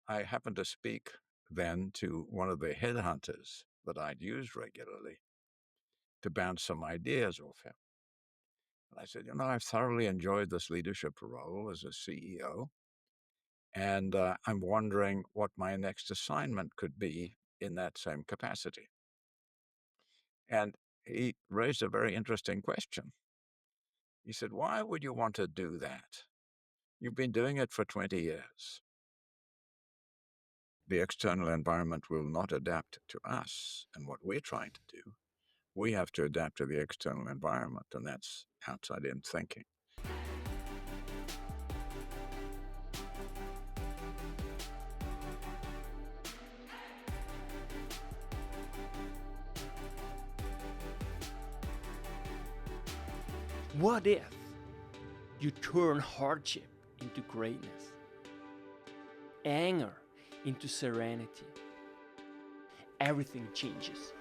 I happened to speak then to one of the headhunters that I'd used regularly to bounce some ideas off him. And I said, I've thoroughly enjoyed this leadership role as a CEO, and I'm wondering what my next assignment could be in that same capacity. And he raised a very interesting question. He said, why would you want to do that? You've been doing it for 20 years. The external environment will not adapt to us and what we're trying to do. We have to adapt to the external environment, and that's outside-in thinking. What if you turn hardship into greatness, anger into serenity? Everything changes.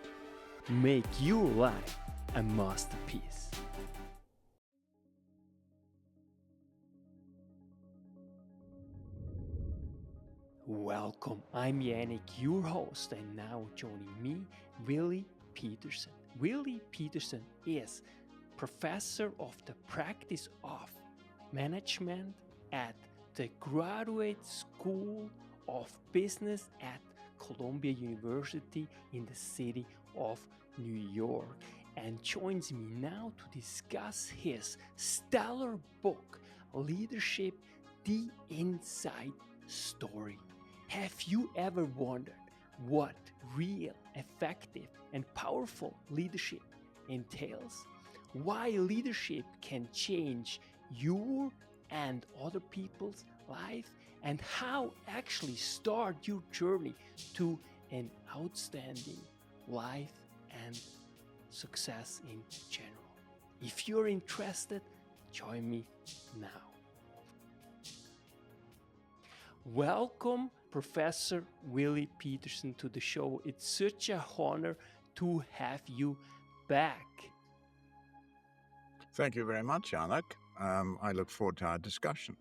Make your life a masterpiece. Welcome, I'm Yanik, your host, and now joining me, Willie Pietersen. Willie Pietersen is professor of the practice of management at the Graduate School of Business at Columbia University in the city of New York, and joins me now to discuss his stellar book, Leadership: The Inside Story. Have you ever wondered what real, effective, and powerful leadership entails? Why leadership can change your and other people's life, and how actually start your journey to an outstanding life and success in general. If you're interested, join me now. Welcome, Professor Willie Pietersen, to the show. It's such an honor to have you back. Thank you very much, Yanik. I look forward to our discussion.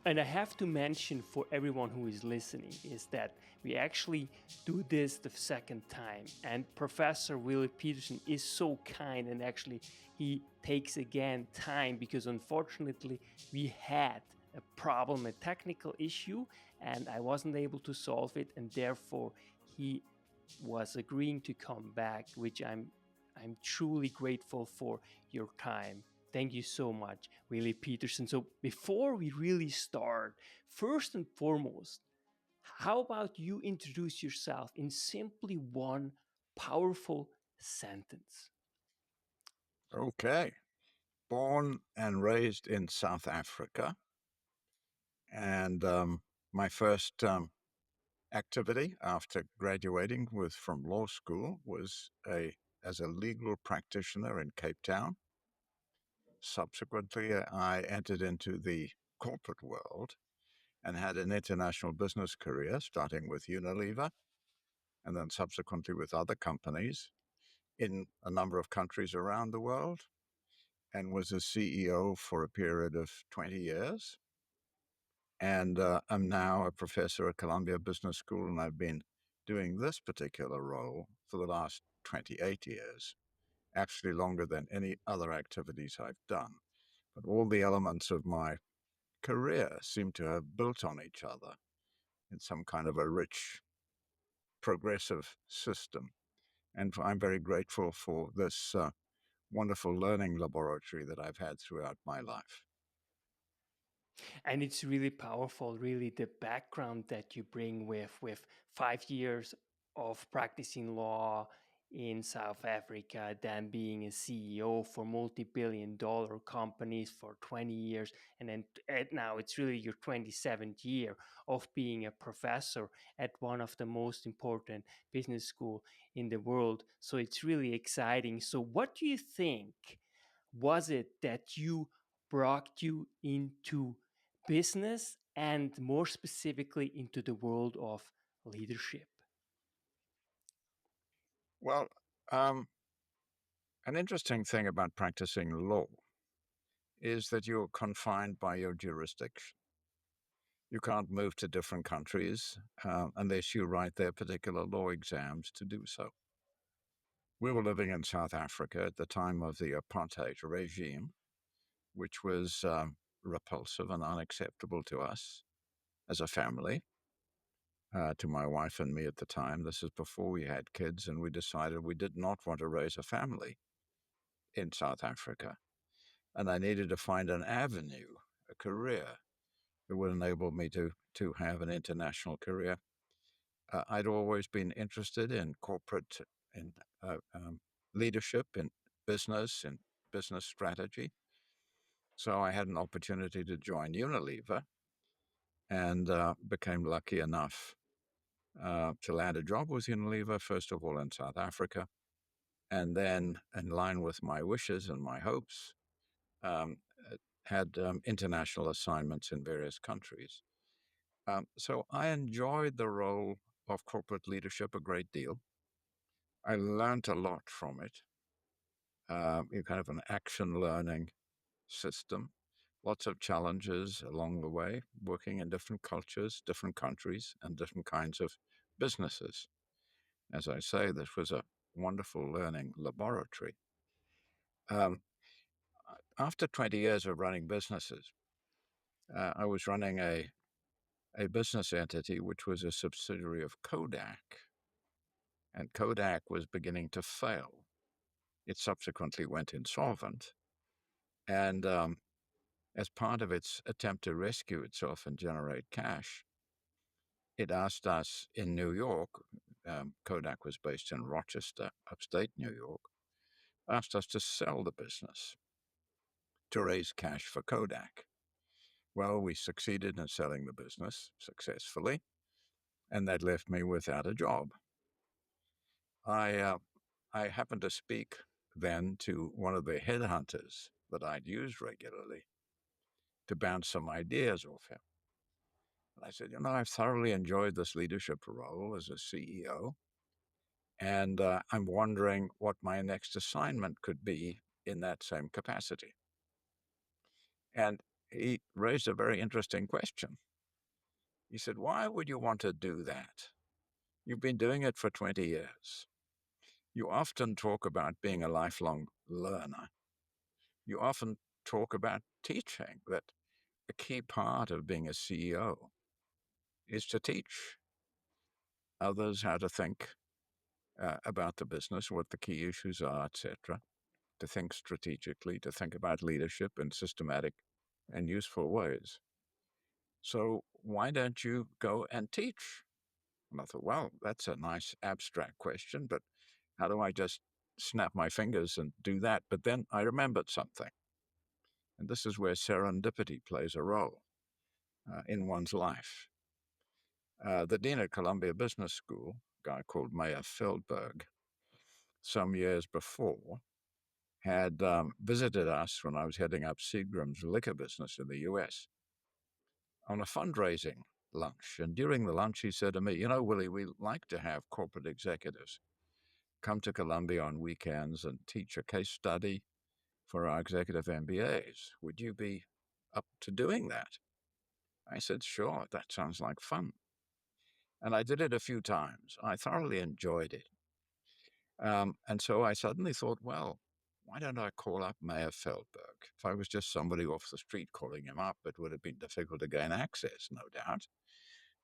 And I have to mention for everyone who is listening is that we actually do this the second time. And Professor Willie Pietersen is so kind, and actually he takes again time because unfortunately we had a problem, a technical issue, and I wasn't able to solve it, and therefore he was agreeing to come back, which I'm truly grateful for your time. Thank you so much, Willie Pietersen. So before we really start, first and foremost, how about you introduce yourself in simply one powerful sentence? Okay. Born and raised in South Africa. And my first activity after graduating from law school was as a legal practitioner in Cape Town. Subsequently, I entered into the corporate world and had an international business career, starting with Unilever and then subsequently with other companies in a number of countries around the world, and was a CEO for a period of 20 years. And I'm now a professor at Columbia Business School, and I've been doing this particular role for the last 28 years, actually longer than any other activities I've done. But all the elements of my career seem to have built on each other in some kind of a rich, progressive system. And I'm very grateful for this wonderful learning laboratory that I've had throughout my life. And it's really powerful, really, the background that you bring with 5 years of practicing law in South Africa, then being a CEO for multi-billion-dollar companies for 20 years, and then now it's really your 27th year of being a professor at one of the most important business school in the world. So it's really exciting. So what do you think was it that you brought you into business, and more specifically into the world of leadership? Well, an interesting thing about practicing law is that you're confined by your jurisdiction. You can't move to different countries unless you write their particular law exams to do so. We were living in South Africa at the time of the apartheid regime, which was repulsive and unacceptable to us as a family, to my wife and me at the time. This is before we had kids, and we decided we did not want to raise a family in South Africa. And I needed to find an avenue, a career that would enable me to have an international career. I'd always been interested in corporate in leadership, in business strategy. So I had an opportunity to join Unilever and became lucky enough to land a job with Unilever, first of all in South Africa, and then, in line with my wishes and my hopes, um, had international assignments in various countries. So I enjoyed the role of corporate leadership a great deal. I learned a lot from it. Kind of an action learning system. Lots of challenges along the way, working in different cultures, different countries, and different kinds of businesses. As I say, this was a wonderful learning laboratory. Um, after 20 years of running businesses, I was running a business entity which was a subsidiary of Kodak, and Kodak was beginning to fail. It subsequently went insolvent, and as part of its attempt to rescue itself and generate cash, it asked us in New York, Kodak was based in Rochester, upstate New York, asked us to sell the business to raise cash for Kodak. Well, we succeeded in selling the business successfully, and that left me without a job. I happened to speak then to one of the headhunters that I'd used regularly to bounce some ideas off him. And I said, I've thoroughly enjoyed this leadership role as a CEO, and I'm wondering what my next assignment could be in that same capacity. And he raised a very interesting question. He said, why would you want to do that? You've been doing it for 20 years. You often talk about being a lifelong learner. You often talk about teaching, that a key part of being a CEO is to teach others how to think about the business, what the key issues are, etc., to think strategically, to think about leadership in systematic and useful ways. So why don't you go and teach? And I thought, well, that's a nice abstract question, but how do I just snap my fingers and do that? But then I remembered something. And this is where serendipity plays a role in one's life. The dean at Columbia Business School, a guy called Mayer Feldberg, some years before, had visited us when I was heading up Seagram's liquor business in the US on a fundraising lunch. And during the lunch, he said to me, Willie, we like to have corporate executives come to Columbia on weekends and teach a case study for our executive MBAs. Would you be up to doing that? I said, sure, that sounds like fun. And I did it a few times. I thoroughly enjoyed it. And so I suddenly thought, well, why don't I call up Mayor Feldberg? If I was just somebody off the street calling him up, it would have been difficult to gain access, no doubt.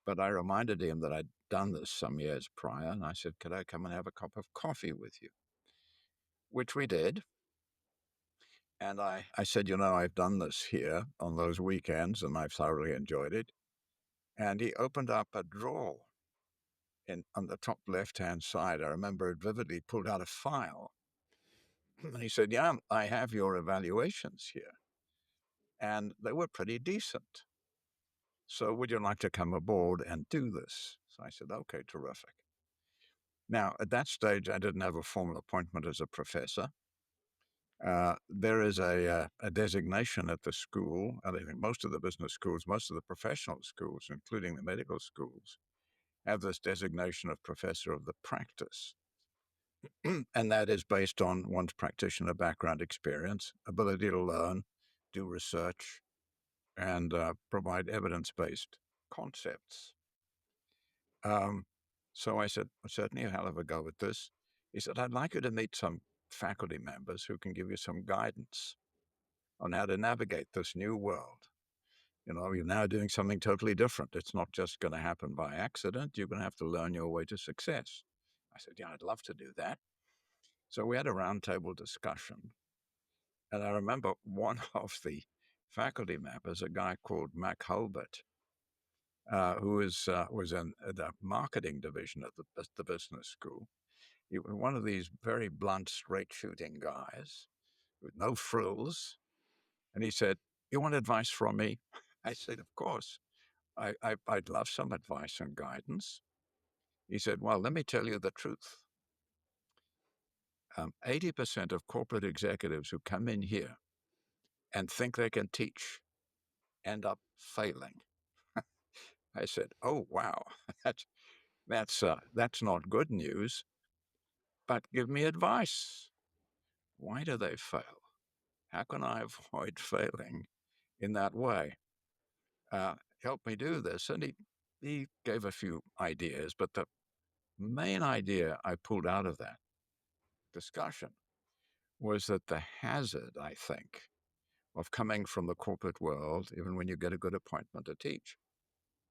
But I reminded him that I'd done this some years prior, and I said, could I come and have a cup of coffee with you? Which we did. And I said, I've done this here on those weekends, and I've thoroughly enjoyed it. And he opened up a drawer on the top left-hand side. I remember it vividly, pulled out a file. And he said, yeah, I have your evaluations here. And they were pretty decent. So would you like to come aboard and do this? So I said, okay, terrific. Now, at that stage, I didn't have a formal appointment as a professor. There is a designation at the school, and I think most of the business schools, most of the professional schools, including the medical schools, have this designation of professor of the practice. And that is based on one's practitioner background experience, ability to learn, do research, and provide evidence-based concepts. Um, so I said, certainly I'll have a go at this. He said, I'd like you to meet some faculty members who can give you some guidance on how to navigate this new world. You're now doing something totally different. It's not just going to happen by accident. You're going to have to learn your way to success. I said, yeah, I'd love to do that. So we had a roundtable discussion. And I remember one of the faculty members, a guy called Mac Hulbert, who was in the marketing division at the business school. He was one of these very blunt, straight-shooting guys with no frills. And he said, you want advice from me? I said, of course. I'd love some advice and guidance. He said, well, let me tell you the truth. 80% of corporate executives who come in here and think they can teach end up failing. I said, oh, wow, that's not good news, but give me advice. Why do they fail? How can I avoid failing in that way? Help me do this. And he gave a few ideas, but the main idea I pulled out of that discussion was that the hazard, I think, of coming from the corporate world, even when you get a good appointment to teach,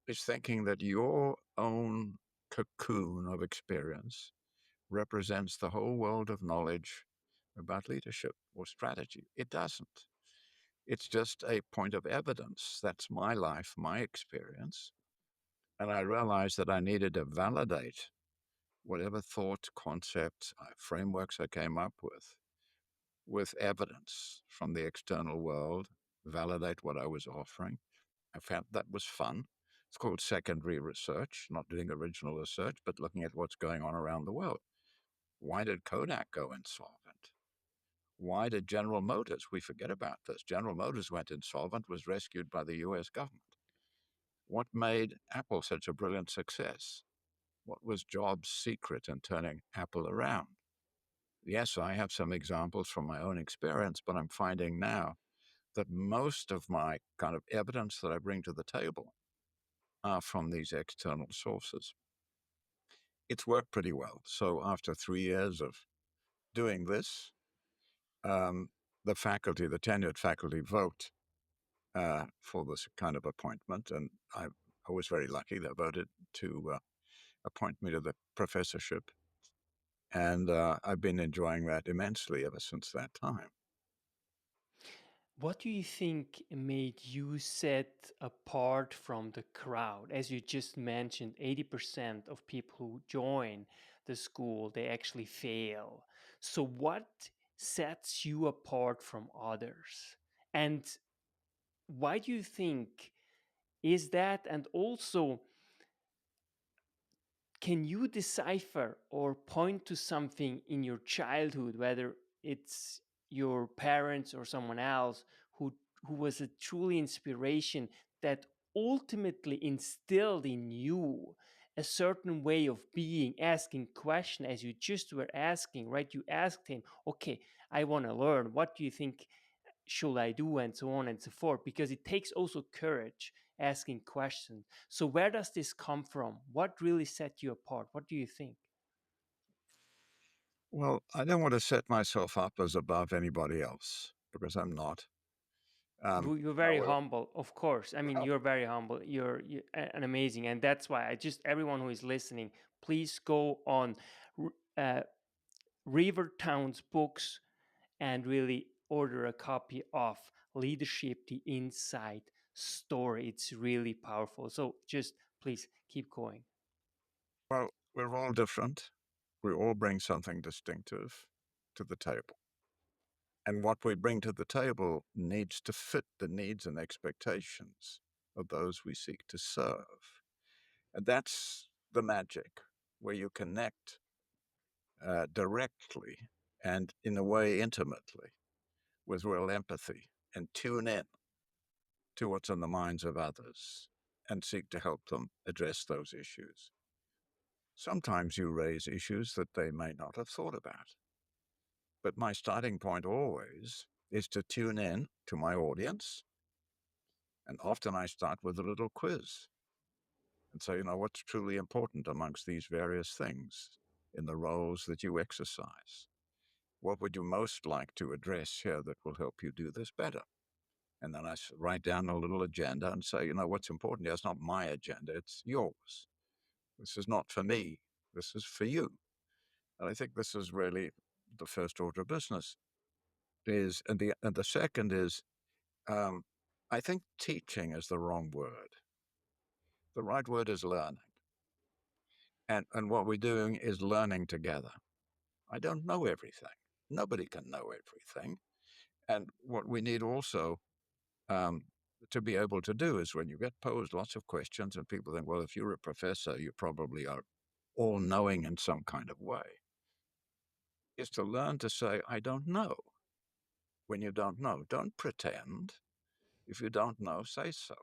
is thinking that your own cocoon of experience represents the whole world of knowledge about leadership or strategy. It doesn't. It's just a point of evidence. That's my life, my experience. And I realized that I needed to validate whatever thought, concepts, frameworks I came up with evidence from the external world, validate what I was offering. I found that was fun. It's called secondary research, not doing original research, but looking at what's going on around the world. Why did Kodak go insolvent? Why did General Motors, we forget about this, General Motors went insolvent, was rescued by the US government. What made Apple such a brilliant success? What was Jobs' secret in turning Apple around? Yes, I have some examples from my own experience, but I'm finding now that most of my kind of evidence that I bring to the table are from these external sources. It's worked pretty well. So after 3 years of doing this, the tenured faculty vote for this kind of appointment, and I was very lucky. They voted to appoint me to the professorship, and I've been enjoying that immensely ever since that time. What do you think made you set apart from the crowd? As you just mentioned, 80% of people who join the school, they actually fail. So what sets you apart from others? And why do you think is that? And also, can you decipher or point to something in your childhood, whether it's your parents or someone else who was a truly inspiration that ultimately instilled in you a certain way of being, asking question as you just were asking, right? You asked him, okay, I want to learn, what do you think should I do, and so on and so forth, because it takes also courage asking questions. So where does this come from? What really set you apart? What do you think? Well, I don't want to set myself up as above anybody else because I'm not. You're No, very humble, of course. I mean, you're very humble. You're an amazing, and that's why I just everyone who is listening, please go on uh, River Town's books and really order a copy of Leadership: The Inside Story. It's really powerful. So just please keep going. well, we're all different. We all bring something distinctive to the table. And what we bring to the table needs to fit the needs and expectations of those we seek to serve. And that's the magic, where you connect directly and, in a way, intimately with real empathy and tune in to what's on the minds of others and seek to help them address those issues. Sometimes you raise issues that they may not have thought about. But my starting point always is to tune in to my audience. And often I start with a little quiz. and say, what's truly important amongst these various things in the roles that you exercise? What would you most like to address here that will help you do this better? And then I write down a little agenda and say, what's important here is not my agenda, it's yours. This is not for me, this is for you. And I think this is really the first order of business. And the second is, I think teaching is the wrong word. The right word is learning. And what we're doing is learning together. I don't know everything. Nobody can know everything. And what we need also to be able to do is when you get posed lots of questions and people think, well, if you're a professor, you probably are all knowing in some kind of way, is to learn to say, I don't know. When you don't know, don't pretend. If you don't know, say so.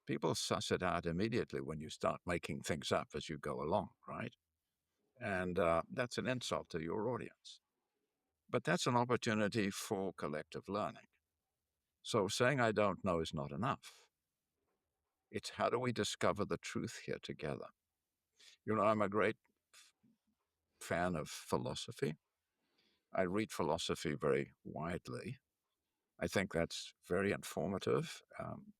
People suss it out immediately when you start making things up as you go along, right? And that's an insult to your audience. But that's an opportunity for collective learning. So saying I don't know is not enough. It's how do we discover the truth here together? I'm a great fan of philosophy. I read philosophy very widely. I think that's very informative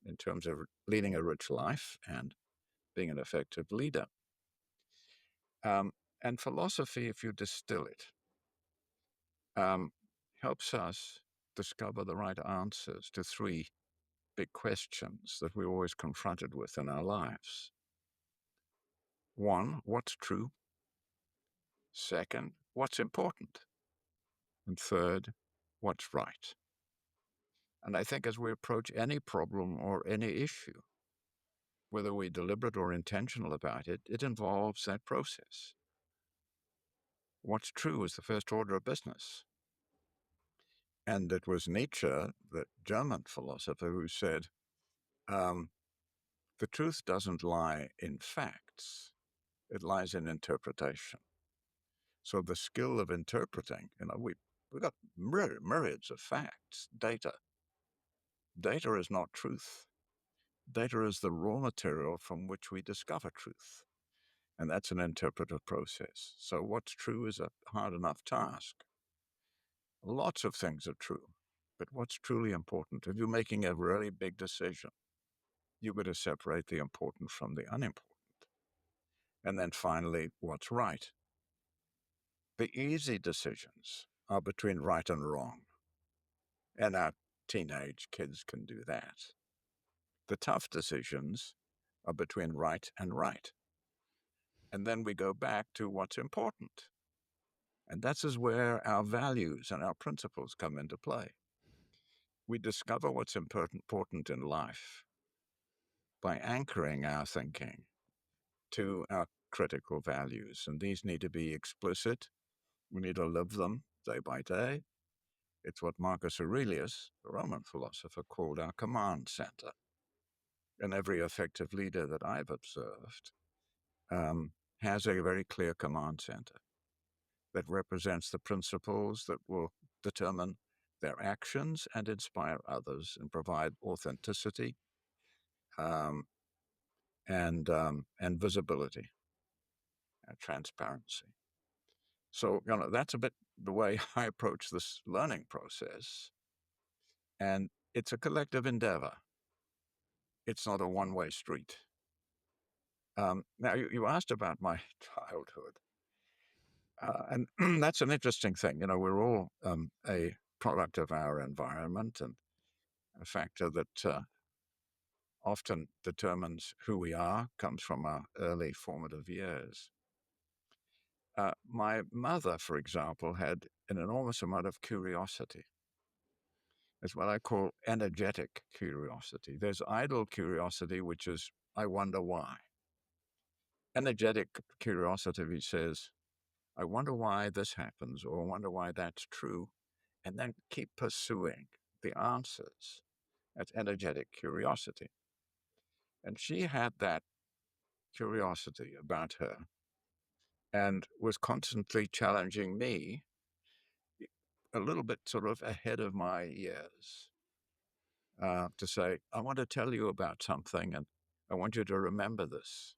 in terms of leading a rich life and being an effective leader. And philosophy, if you distill it, helps us discover the right answers to three big questions that we're always confronted with in our lives. One, what's true? Second, what's important? And third, what's right? And I think as we approach any problem or any issue, whether we're deliberate or intentional about it, it involves that process. What's true is the first order of business. And it was Nietzsche, the German philosopher, who said, the truth doesn't lie in facts, it lies in interpretation. So the skill of interpreting, we've got myriads of facts, data. Data is not truth. Data is the raw material from which we discover truth. And that's an interpretive process. So what's true is a hard enough task. Lots of things are true, but what's truly important? If you're making a really big decision, you've got to separate the important from the unimportant. And then finally, what's right? The easy decisions are between right and wrong. And our teenage kids can do that. The tough decisions are between right and right. And then we go back to what's important. And that's where our values and our principles come into play. We discover what's important in life by anchoring our thinking to our critical values. And these need to be explicit. We need to live them day by day. It's what Marcus Aurelius, the Roman philosopher, called our command center. And every effective leader that I've observed has a very clear command center that represents the principles that will determine their actions and inspire others and provide authenticity and visibility and transparency. So, that's a bit the way I approach this learning process. And it's a collective endeavor. It's not a one-way street. Now, you asked about my childhood. And that's an interesting thing. We're all a product of our environment, and a factor that often determines who we are comes from our early formative years. My mother, for example, had an enormous amount of curiosity. It's what I call energetic curiosity. There's idle curiosity, which is, I wonder why. Energetic curiosity, he says, I wonder why this happens, or I wonder why that's true, and then keep pursuing the answers. That's energetic curiosity. And she had that curiosity about her and was constantly challenging me a little bit sort of ahead of my years to say, I want to tell you about something, and I want you to remember this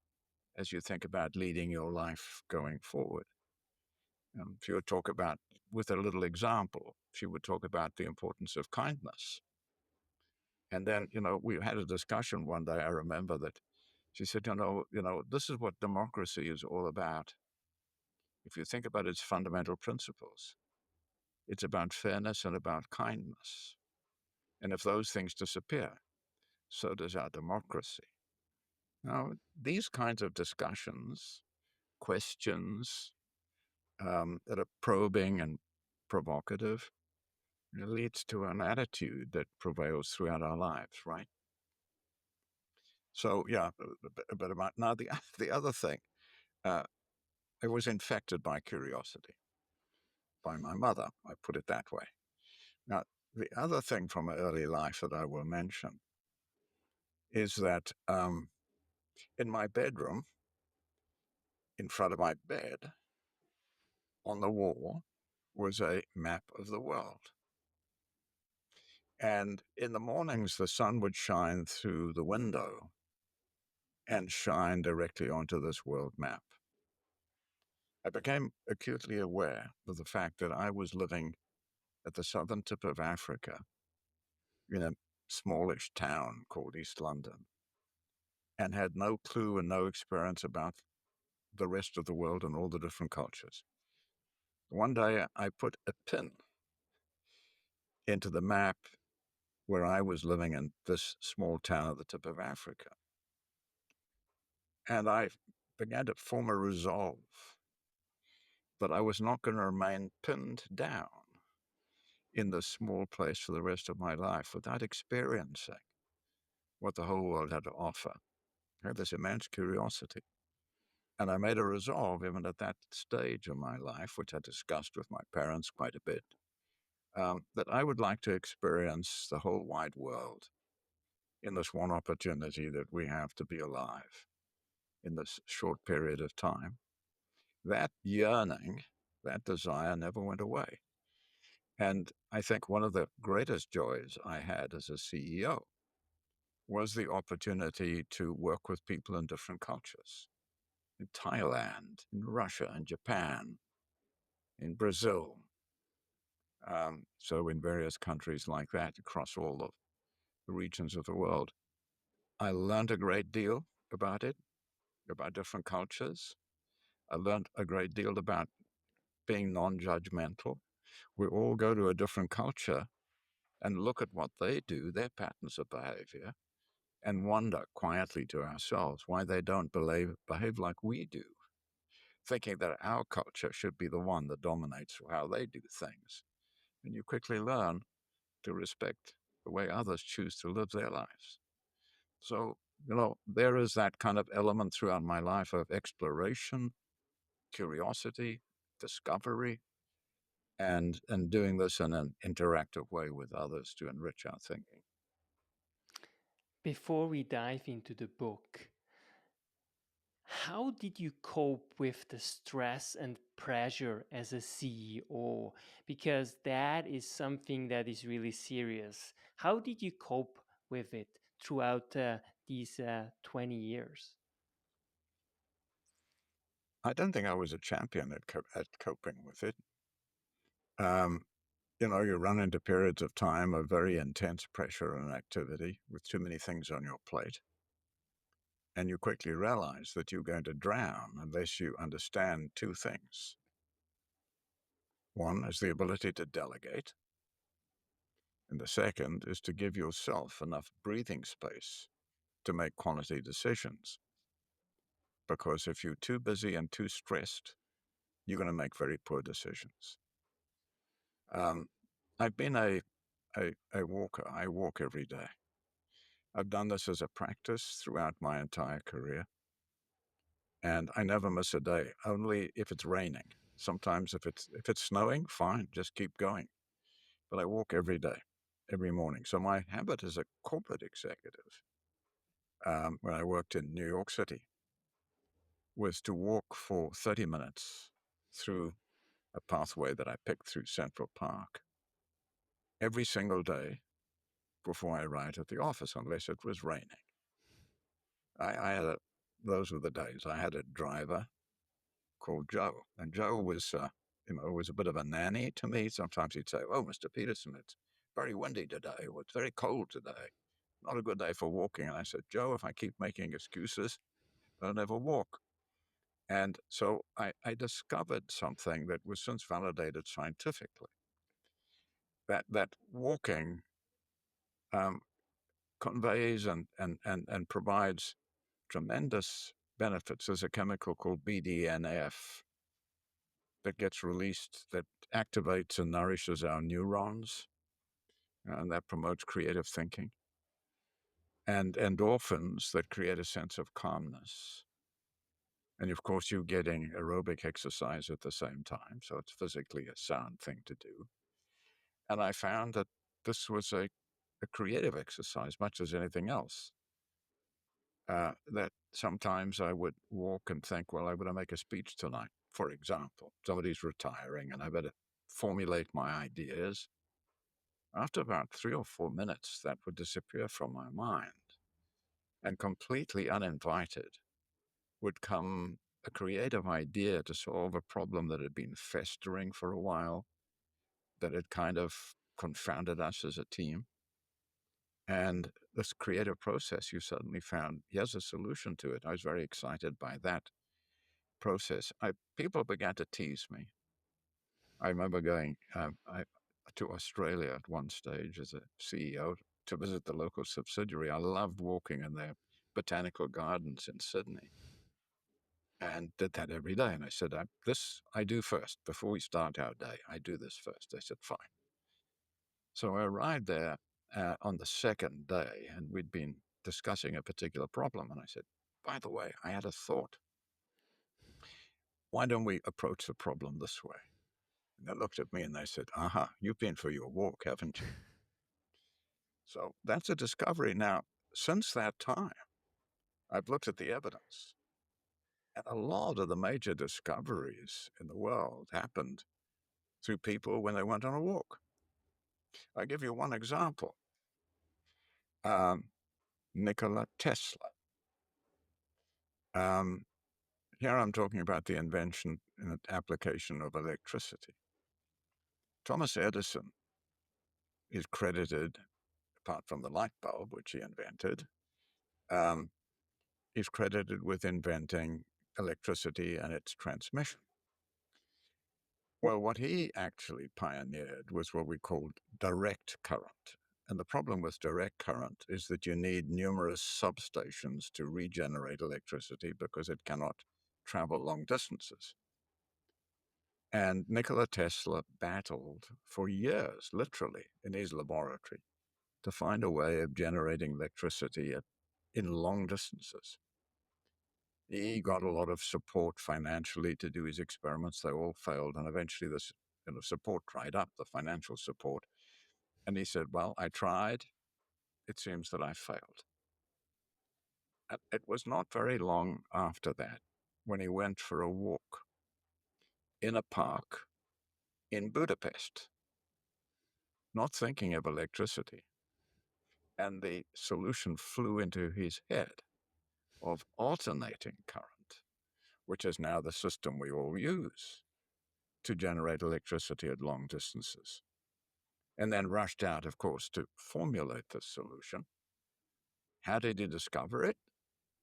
as you think about leading your life going forward. She would talk about, with a little example, she would talk about the importance of kindness. And then, we had a discussion one day. I remember that she said, this is what democracy is all about. If you think about its fundamental principles, it's about fairness and about kindness. And if those things disappear, so does our democracy. Now, these kinds of discussions, questions that are probing and provocative, it leads to an attitude that prevails throughout our lives, right? So, yeah, a bit about now. The other thing, I was infected by curiosity by my mother. I put it that way. Now, the other thing from early life that I will mention is that in my bedroom, in front of my bed, on the wall, was a map of the world. And in the mornings, the sun would shine through the window and shine directly onto this world map. I became acutely aware of the fact that I was living at the southern tip of Africa in a smallish town called East London and had no clue and no experience about the rest of the world and all the different cultures. One day I put a pin into the map where I was living in this small town at the tip of Africa. And I began to form a resolve that I was not going to remain pinned down in this small place for the rest of my life without experiencing what the whole world had to offer. I had this immense curiosity. And I made a resolve, even at that stage of my life, which I discussed with my parents quite a bit, that I would like to experience the whole wide world in this one opportunity that we have to be alive in this short period of time. That yearning, that desire never went away. And I think one of the greatest joys I had as a CEO was the opportunity to work with people in different cultures, in Thailand, in Russia, in Japan, in Brazil. So in various countries like that, across all of the regions of the world. I learned a great deal about it, about different cultures. I learned a great deal about being non-judgmental. We all go to a different culture and look at what they do, their patterns of behavior, and wonder quietly to ourselves why they don't behave like we do, thinking that our culture should be the one that dominates how they do things. And you quickly learn to respect the way others choose to live their lives. So, there is that kind of element throughout my life of exploration, curiosity, discovery, and doing this in an interactive way with others to enrich our thinking. Before we dive into the book, how did you cope with the stress and pressure as a CEO? Because that is something that is really serious. How did you cope with it throughout these 20 years? I don't think I was a champion at coping with it. Um, you run into periods of time of very intense pressure and activity with too many things on your plate. And you quickly realize that you're going to drown unless you understand two things. One is the ability to delegate, and the second is to give yourself enough breathing space to make quality decisions. Because if you're too busy and too stressed, you're going to make very poor decisions. I've been a walker. I walk every day. I've done this as a practice throughout my entire career. And I never miss a day, only if it's raining. Sometimes if it's snowing, fine, just keep going. But I walk every day, every morning. So my habit as a corporate executive, when I worked in New York City, was to walk for 30 minutes through a pathway that I picked through Central Park every single day before I arrived at the office, unless it was raining. I had those were the days. I had a driver called Joe, and Joe was, was a bit of a nanny to me. Sometimes he'd say, "Oh, Mr. Pietersen, it's very windy today, or it's very cold today. Not a good day for walking." And I said, "Joe, if I keep making excuses, I'll never walk." And so I discovered something that was since validated scientifically, that walking um, conveys and provides tremendous benefits. There's a chemical called BDNF that gets released that activates and nourishes our neurons, and that promotes creative thinking, and endorphins that create a sense of calmness. And of course, you're getting aerobic exercise at the same time, so it's physically a sound thing to do. And I found that this was a creative exercise, much as anything else. That sometimes I would walk and think, well, I better make a speech tonight, for example. Somebody's retiring and I better formulate my ideas. After about 3 or 4 minutes, that would disappear from my mind, and completely uninvited would come a creative idea to solve a problem that had been festering for a while, that had kind of confounded us as a team. And this creative process, you suddenly found, here's a solution to it. I was very excited by that process. People began to tease me. I remember going to Australia at one stage as a CEO to visit the local subsidiary. I loved walking in their botanical gardens in Sydney and did that every day. And I said, this I do first. Before we start our day, I do this first. They said, fine. So I arrived there on the second day, and we'd been discussing a particular problem. And I said, by the way, I had a thought. Why don't we approach the problem this way? And they looked at me and they said, aha, you've been for your walk, haven't you? So that's a discovery. Now, since that time, I've looked at the evidence. And a lot of the major discoveries in the world happened through people when they went on a walk. I'll give you one example. Nikola Tesla. Here I'm talking about the invention and application of electricity. Thomas Edison is credited, apart from the light bulb, which he invented, is credited with inventing electricity and its transmission. Well, what he actually pioneered was what we called direct current. And the problem with direct current is that you need numerous substations to regenerate electricity because it cannot travel long distances. And Nikola Tesla battled for years, literally, in his laboratory to find a way of generating electricity in long distances. He got a lot of support financially to do his experiments. They all failed, and eventually this support dried up, the financial support. And he said, well, I tried. It seems that I failed. And it was not very long after that when he went for a walk in a park in Budapest, not thinking of electricity. And the solution flew into his head of alternating current, which is now the system we all use to generate electricity at long distances. And then rushed out, of course, to formulate this solution. How did he discover it?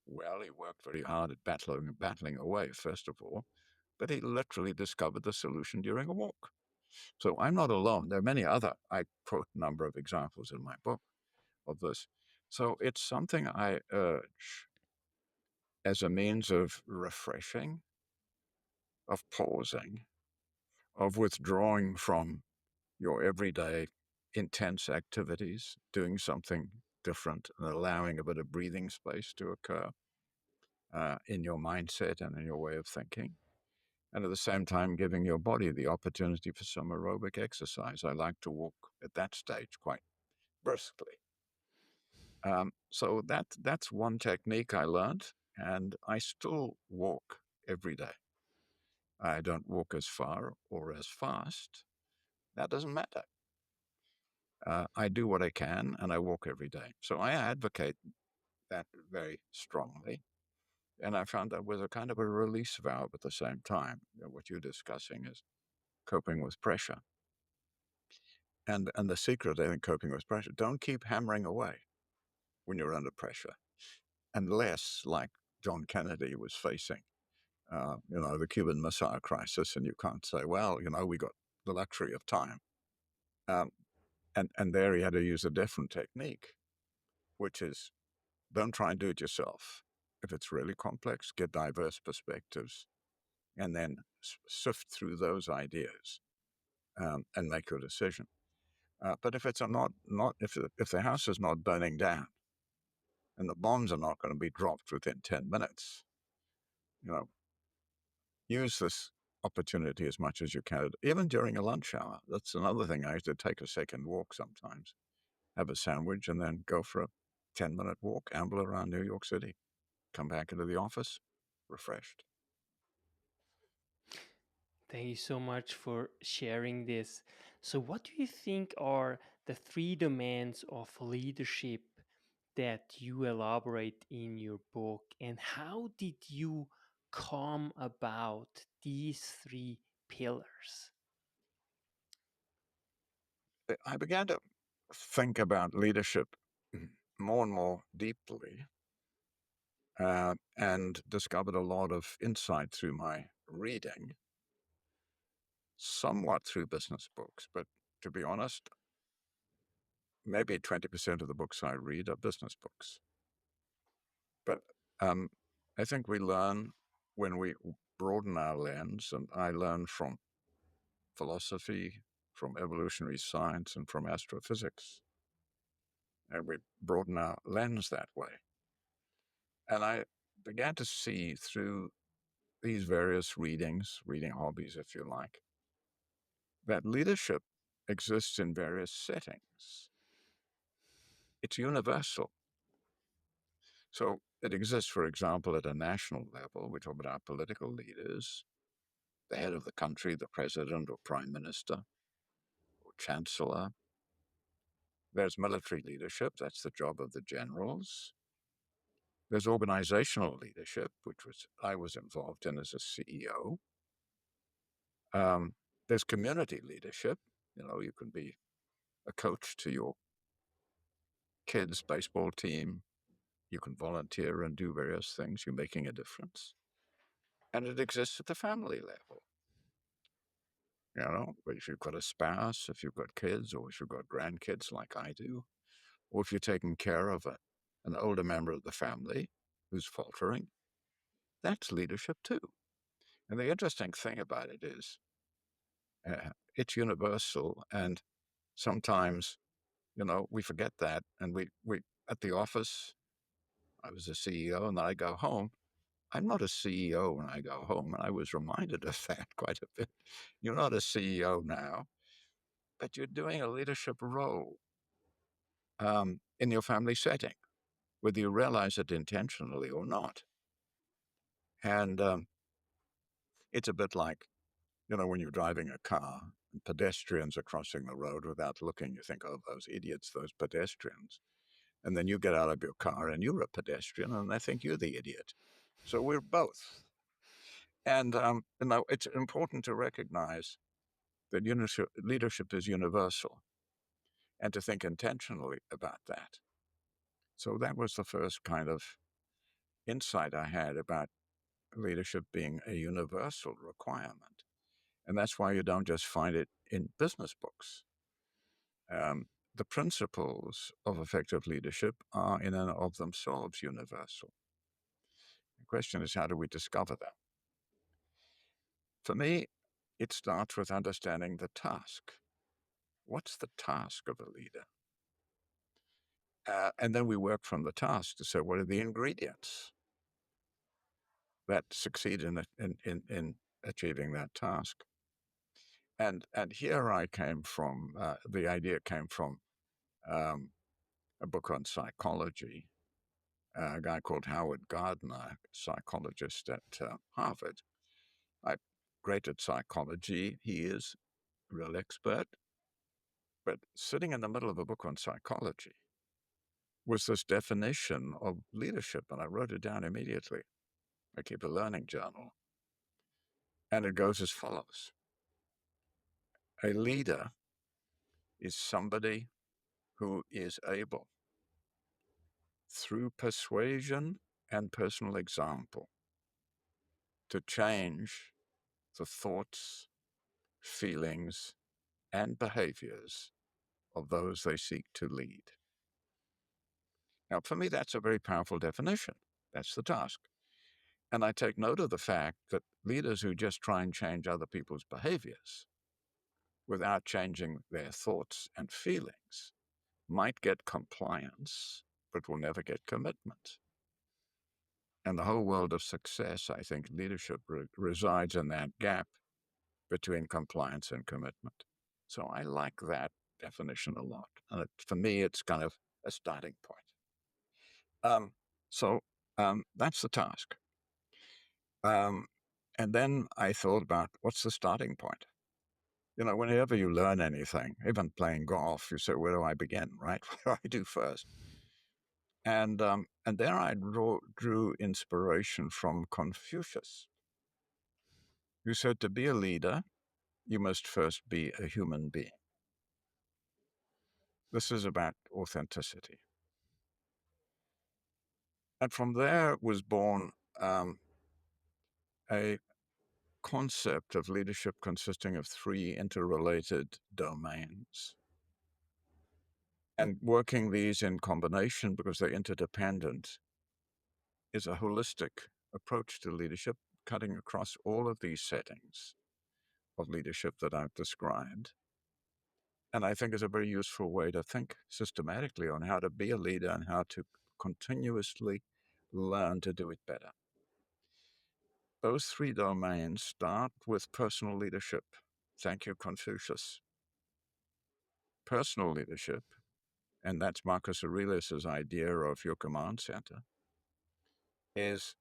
Well, he worked very hard at battling away, first of all, but he literally discovered the solution during a walk. So I'm not alone. There are many other, I quote a number of examples in my book of this. So it's something I urge as a means of refreshing, of pausing, of withdrawing from your everyday intense activities, doing something different and allowing a bit of breathing space to occur in your mindset and in your way of thinking. And at the same time, giving your body the opportunity for some aerobic exercise. I like to walk at that stage quite briskly. So that's one technique I learned, and I still walk every day. I don't walk as far or as fast. That doesn't matter. I do what I can, and I walk every day. So I advocate that very strongly. And I found that was a kind of a release valve at the same time. What you're discussing is coping with pressure. And the secret, I think, coping with pressure, don't keep hammering away when you're under pressure, unless, like John Kennedy was facing, the Cuban Missile Crisis, and you can't say, well, we got the luxury of time. Um, and there he had to use a different technique, which is don't try and do it yourself. If it's really complex, get diverse perspectives, and then sift through those ideas and make your decision. But if it's if the house is not burning down and the bombs are not going to be dropped within 10 minutes, you know, use this opportunity as much as you can, even during a lunch hour. That's another thing. I used to take a second walk sometimes, have a sandwich, and then go for a 10-minute walk, amble around New York City, come back into the office, refreshed. Thank you so much for sharing this. So, what do you think are the three domains of leadership that you elaborate in your book, and how did you come about these three pillars? I began to think about leadership more and more deeply and discovered a lot of insight through my reading, somewhat through business books. But to be honest, maybe 20% of the books I read are business books. But um, I think we learn when we broaden our lens, and I learn from philosophy, from evolutionary science, and from astrophysics. And we broaden our lens that way. And I began to see through these various reading hobbies, if you like, that leadership exists in various settings. It's universal. So it exists, for example, at a national level. We talk about our political leaders, the head of the country, the president or prime minister or chancellor. There's military leadership. That's the job of the generals. There's organizational leadership, which I was involved in as a CEO. There's community leadership. You can be a coach to your kids' baseball team. You can volunteer and do various things. You're making a difference. And it exists at the family level. If you've got a spouse, if you've got kids, or if you've got grandkids like I do, or if you're taking care of an older member of the family who's faltering, that's leadership too. And the interesting thing about it is it's universal. And sometimes, we forget that. And we at the office, I was a CEO, and then I go home. I'm not a CEO when I go home. And I was reminded of that quite a bit. You're not a CEO now, but you're doing a leadership role in your family setting, whether you realize it intentionally or not. And it's a bit like, when you're driving a car and pedestrians are crossing the road without looking, you think, oh, those idiots, those pedestrians. And then you get out of your car and you're a pedestrian and they think you're the idiot. So we're both. And it's important to recognize that leadership is universal and to think intentionally about that. So that was the first kind of insight I had about leadership being a universal requirement. And that's why you don't just find it in business books. The principles of effective leadership are in and of themselves universal. The question is, how do we discover them? For me, it starts with understanding the task. What's the task of a leader? And then we work from the task to say, what are the ingredients that succeed in achieving that task? And here I came from, the idea came from a book on psychology, a guy called Howard Gardner, psychologist at Harvard. I'm great at psychology. He is a real expert. But sitting in the middle of a book on psychology, was this definition of leadership, and I wrote it down immediately. I keep a learning journal, and it goes as follows. A leader is somebody who is able, through persuasion and personal example, to change the thoughts, feelings, and behaviors of those they seek to lead. Now, for me, that's a very powerful definition. That's the task. And I take note of the fact that leaders who just try and change other people's behaviors without changing their thoughts and feelings might get compliance, but will never get commitment. And the whole world of success, I think leadership resides in that gap between compliance and commitment. So I like that definition a lot. And for me, it's kind of a starting point. So that's the task. And then I thought about what's the starting point? You know, whenever you learn anything, even playing golf, you say, where do I begin, right? What do I do first? And there I drew inspiration from Confucius, who said to be a leader, you must first be a human being. This is about authenticity. And from there was born a concept of leadership consisting of three interrelated domains. And working these in combination, because they're interdependent, is a holistic approach to leadership, cutting across all of these settings of leadership that I've described. And I think is a very useful way to think systematically on how to be a leader and how to continuously learn to do it better. Those three domains start with personal leadership. Thank you, Confucius. Personal leadership, and that's Marcus Aurelius's idea of your command center, is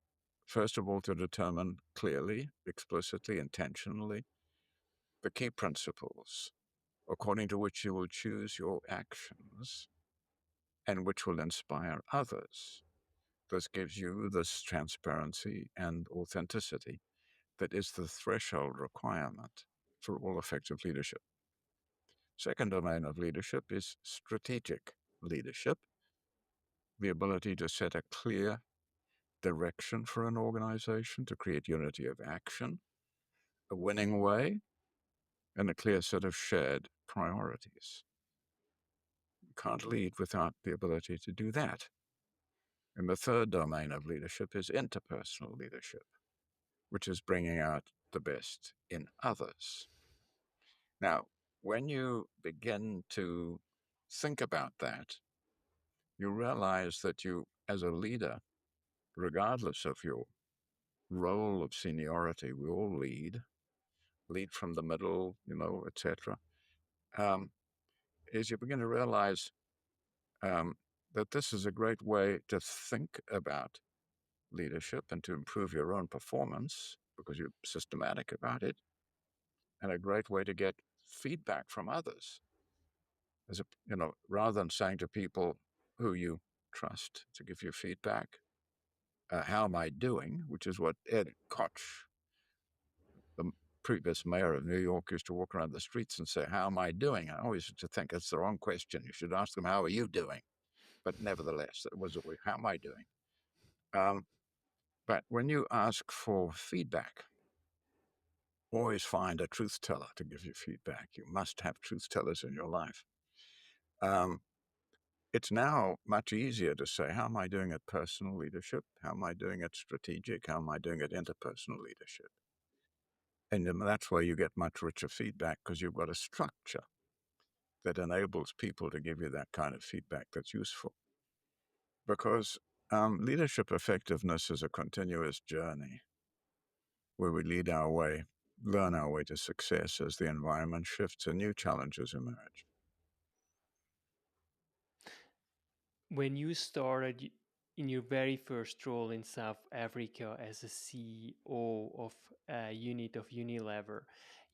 first of all to determine clearly, explicitly, intentionally, the key principles according to which you will choose your actions and which will inspire others. This gives you this transparency and authenticity that is the threshold requirement for all effective leadership. Second domain of leadership is strategic leadership, the ability to set a clear direction for an organization, to create unity of action, a winning way, and a clear set of shared priorities. You can't lead without the ability to do that. And the third domain of leadership is interpersonal leadership, which is bringing out the best in others. Now, when you begin to think about that, you realize that you, as a leader, regardless of your role of seniority, we all lead from the middle, etc. Is you begin to realize that this is a great way to think about leadership and to improve your own performance because you're systematic about it, and a great way to get feedback from others. Rather than saying to people who you trust to give you feedback, how am I doing? Which is what Ed Koch, the previous mayor of New York, used to walk around the streets and say, how am I doing? I always used to think it's the wrong question. You should ask them, how are you doing? But nevertheless, it was always, how am I doing? But when you ask for feedback, always find a truth teller to give you feedback. You must have truth tellers in your life. It's now much easier to say, how am I doing at personal leadership? How am I doing at strategic? How am I doing at interpersonal leadership? And that's where you get much richer feedback because you've got a structure that enables people to give you that kind of feedback that's useful. Because leadership effectiveness is a continuous journey where we lead our way, learn our way to success as the environment shifts and new challenges emerge. When you started in your very first role in South Africa as a CEO of a unit of Unilever,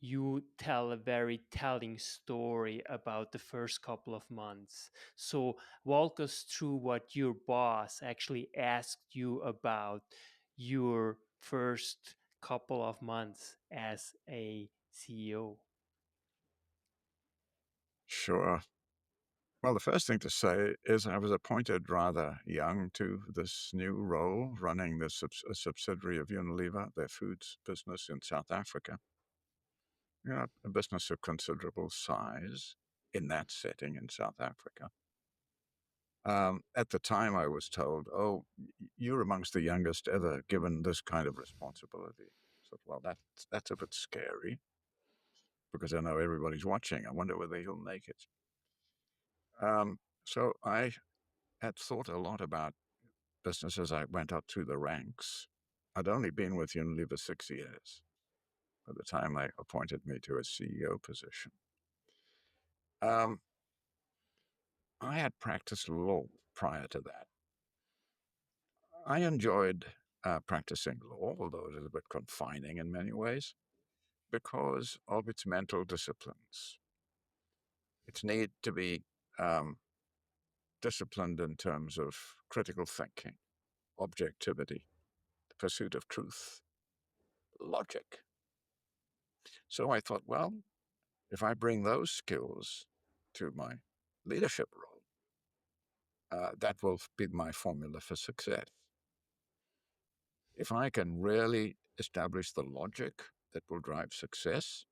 you tell a very telling story about the first couple of months. So, walk us through what your boss actually asked you about your first couple of months as a CEO. Sure. Well, the first thing to say is I was appointed rather young to this new role, running a subsidiary of Unilever, their foods business in South Africa. A business of considerable size in that setting in South Africa. At the time, I was told, "Oh, you're amongst the youngest ever given this kind of responsibility." So, well, that's a bit scary because I know everybody's watching. I wonder whether he'll make it. So I had thought a lot about business as I went up through the ranks. I'd only been with Unilever 6 years by the time they appointed me to a CEO position. I had practiced law prior to that. I enjoyed practicing law, although it is a bit confining in many ways, because of its mental disciplines. Its need to be disciplined in terms of critical thinking, objectivity, the pursuit of truth, logic. So I thought, well, if I bring those skills to my leadership role, that will be my formula for success. If I can really establish the logic that will drive success,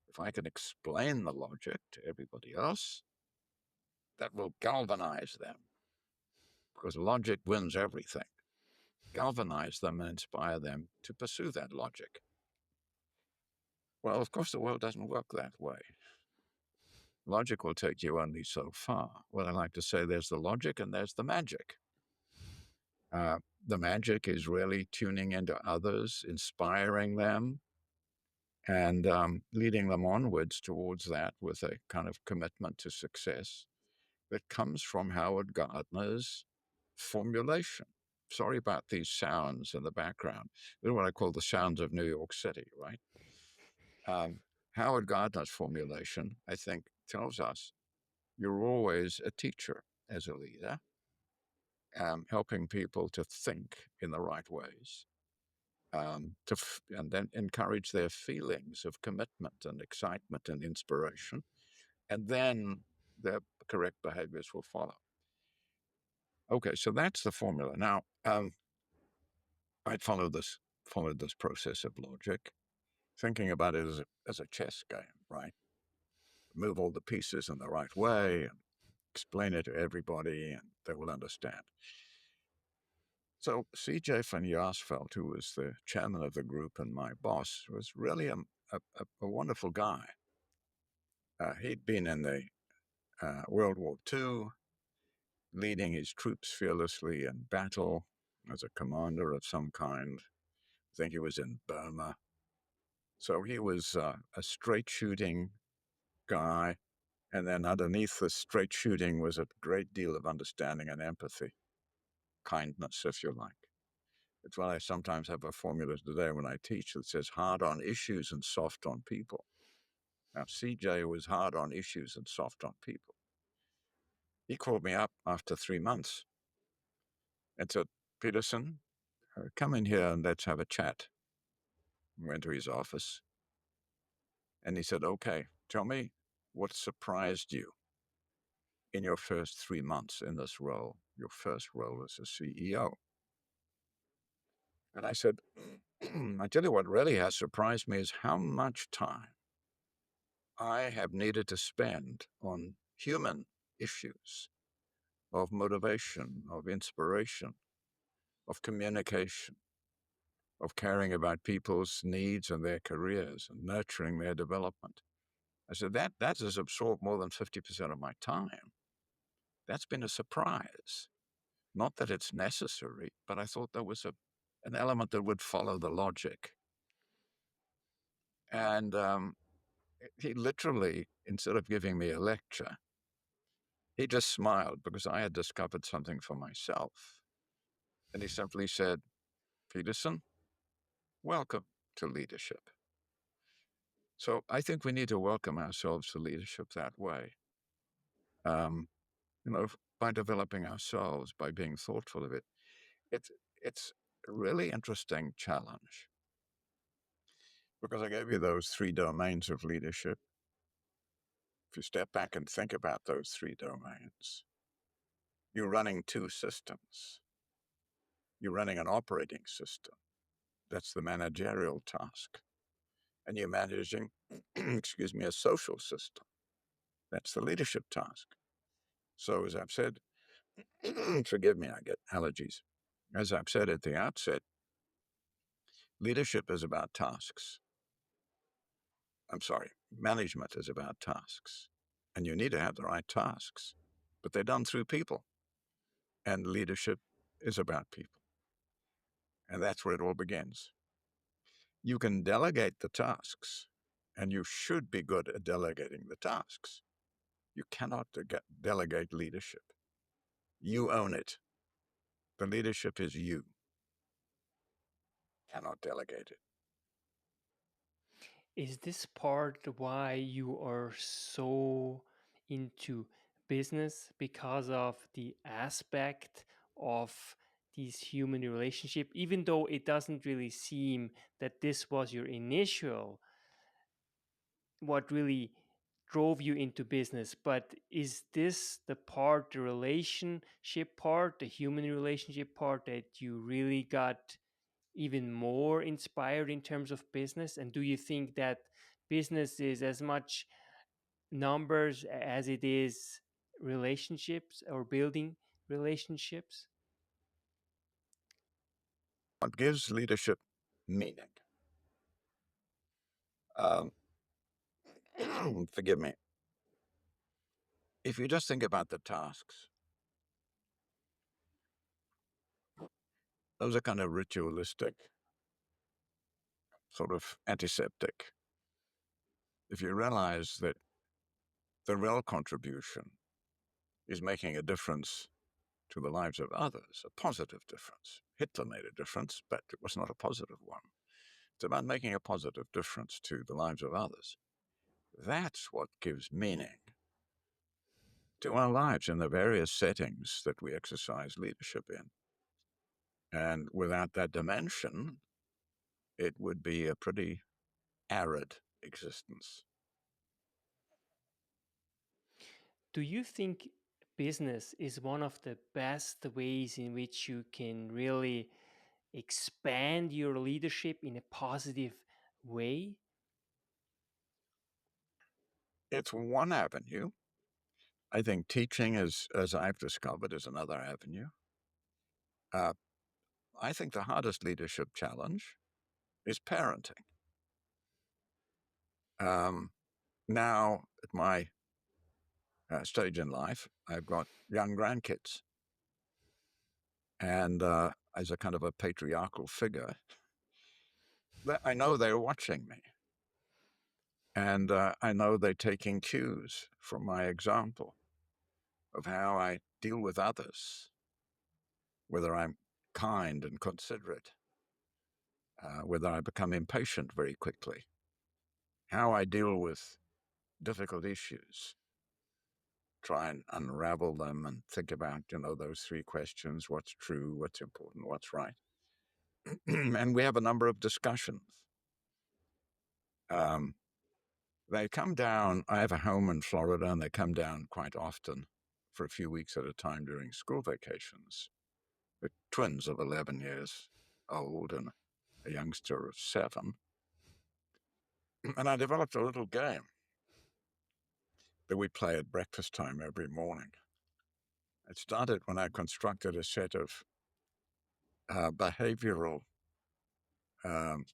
if I can explain the logic to everybody else, that will galvanize them, because logic wins everything. Galvanize them and inspire them to pursue that logic. Well, of course, the world doesn't work that way. Logic will take you only so far. Well, I like to say there's the logic and there's the magic. The magic is really tuning into others, inspiring them, and leading them onwards towards that with a kind of commitment to success that comes from Howard Gardner's formulation. Sorry about these sounds in the background. They're what I call the sounds of New York City, right? Howard Gardner's formulation, I think, tells us you're always a teacher as a leader, helping people to think in the right ways, and then encourage their feelings of commitment and excitement and inspiration, and then their correct behaviors will follow. Okay, so that's the formula. Now, I'd followed this process of logic, thinking about it as a chess game, right? Move all the pieces in the right way, and explain it to everybody, and they will understand. So C.J. van Jaarsveld, who was the chairman of the group and my boss, was really a wonderful guy. He'd been in the World War II, leading his troops fearlessly in battle as a commander of some kind. I think he was in Burma. So he was a straight shooting guy. And then underneath the straight shooting was a great deal of understanding and empathy, kindness, if you like. It's why I sometimes have a formula today when I teach that says hard on issues and soft on people. Now, CJ was hard on issues and soft on people. He called me up after 3 months and said, "Pietersen, come in here and let's have a chat." I went to his office and he said, "Okay, tell me what surprised you in your first 3 months in this role, your first role as a CEO." And I said, "I tell you what really has surprised me is how much time I have needed to spend on human issues of motivation, of inspiration, of communication, of caring about people's needs and their careers and nurturing their development." I said, that has absorbed more than 50% of my time. That's been a surprise. Not that it's necessary, but I thought there was an element that would follow the logic. And he literally, instead of giving me a lecture, he just smiled because I had discovered something for myself. And he simply said, Pietersen, welcome to leadership. So I think we need to welcome ourselves to leadership that way. Um, by developing ourselves, by being thoughtful of it. It's it's a really interesting challenge because I gave you those three domains of leadership. If you step back and think about those three domains, you're running two systems. You're running an operating system. That's the managerial task. And you're managing, excuse me, a social system. That's the leadership task. So as I've said, forgive me, I get allergies. As I've said at the outset, leadership is about tasks. I'm sorry, management is about tasks. And you need to have the right tasks, but they're done through people. And leadership is about people. And that's where it all begins. You can delegate the tasks, and you should be good at delegating the tasks. You cannot delegate leadership. You own it. The leadership is you. Cannot delegate it. Is this part why you are so into business, because of the aspect of these human relationship, even though it doesn't really seem that this was your initial, what really drove you into business, but is this the part, the relationship part, the human relationship part, that you really got even more inspired in terms of business? And do you think that business is as much numbers as it is relationships or building relationships? What gives leadership meaning? Um, forgive me. If you just think about the tasks, those are kind of ritualistic, sort of antiseptic. If you realize that the real contribution is making a difference to the lives of others, a positive difference. Hitler made a difference, but it was not a positive one. It's about making a positive difference to the lives of others. That's what gives meaning to our lives in the various settings that we exercise leadership in. And without that dimension, it would be a pretty arid existence. Do you think business is one of the best ways in which you can really expand your leadership in a positive way? It's one avenue. I think teaching, as I've discovered, is another avenue. Uh, I think the hardest leadership challenge is parenting. Um, now, at my stage in life, I've got young grandkids. And as a kind of a patriarchal figure, I know they're watching me. And I know they're taking cues from my example of how I deal with others, whether I'm kind and considerate, whether I become impatient very quickly, how I deal with difficult issues, try and unravel them and think about, those three questions: what's true, what's important, what's right. And we have a number of discussions. Um, they come down. I have a home in Florida, and they come down quite often for a few weeks at a time during school vacations. They're twins of 11 years old and a youngster of 7. And I developed a little game that we play at breakfast time every morning. It started when I constructed a set of behavioral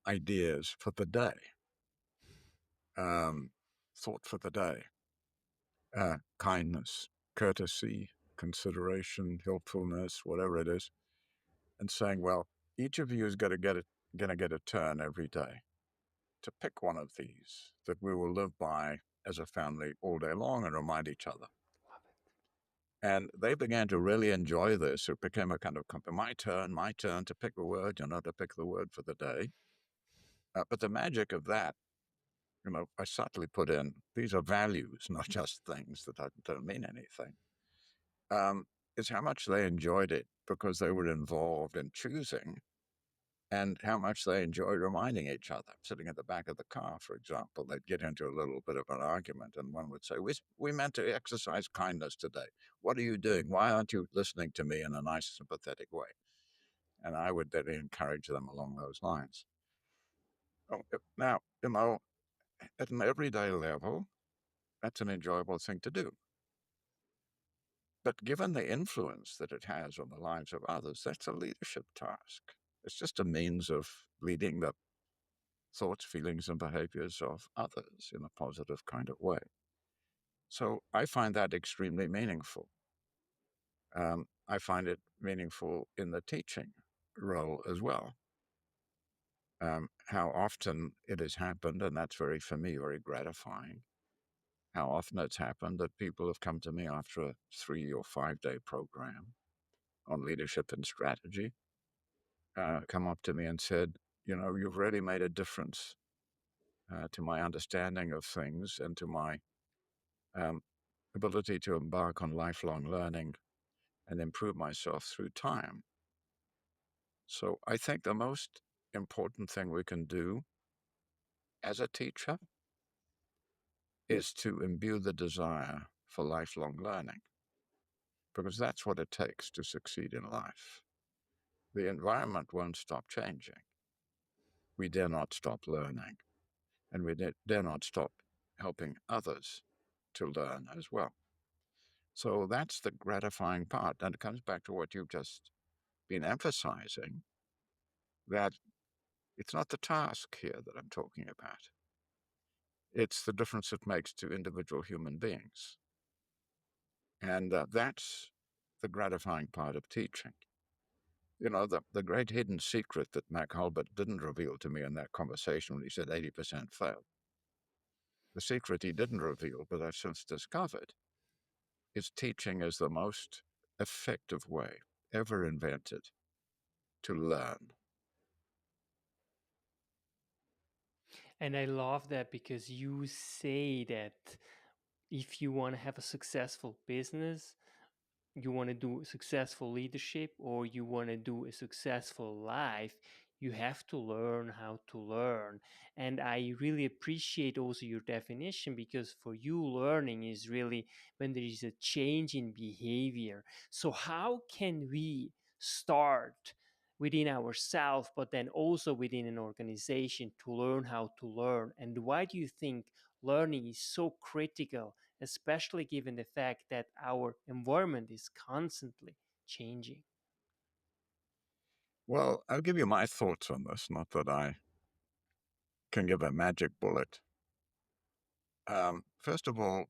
ideas for the day, thought for the day: kindness, courtesy, consideration, helpfulness, whatever it is, and saying, well, each of you is going to get a turn every day to pick one of these that we will live by as a family all day long and remind each other. And they began to really enjoy this. It became a kind of my turn to pick a word, to pick the word for the day. But the magic of that, I subtly put in, these are values, not just things that don't mean anything, is how much they enjoyed it because they were involved in choosing, and how much they enjoy reminding each other. Sitting at the back of the car, for example, they'd get into a little bit of an argument, and one would say, we meant to exercise kindness today. What are you doing? Why aren't you listening to me in a nice, sympathetic way? And I would then encourage them along those lines. Now, at an everyday level, that's an enjoyable thing to do. But given the influence that it has on the lives of others, that's a leadership task. It's just a means of leading the thoughts, feelings, and behaviors of others in a positive kind of way. So I find that extremely meaningful. I find it meaningful in the teaching role as well. How often it has happened, and that's for me, very gratifying. How often it's happened that people have come to me after a 3 or 5 day program on leadership and strategy, come up to me and said, you've really made a difference to my understanding of things and to my um, ability to embark on lifelong learning and improve myself through time. So I think the most important thing we can do as a teacher is to imbue the desire for lifelong learning, because that's what it takes to succeed in life. The environment won't stop changing. We dare not stop learning, and we dare not stop helping others to learn as well. So that's the gratifying part. And it comes back to what you've just been emphasizing, that it's not the task here that I'm talking about. It's the difference it makes to individual human beings. And that's the gratifying part of teaching. The great hidden secret that Mac Hulbert didn't reveal to me in that conversation when he said 80% failed, the secret he didn't reveal, but I've since discovered, is teaching is the most effective way ever invented to learn. And I love that because you say that if you want to have a successful business, you want to do successful leadership, or you want to do a successful life, you have to learn how to learn. And I really appreciate also your definition, because for you, learning is really when there is a change in behavior. So how can we start within ourselves, but then also within an organization, to learn how to learn? And why do you think learning is so critical, especially given the fact that our environment is constantly changing? Well, I'll give you my thoughts on this, not that I can give a magic bullet. First of all,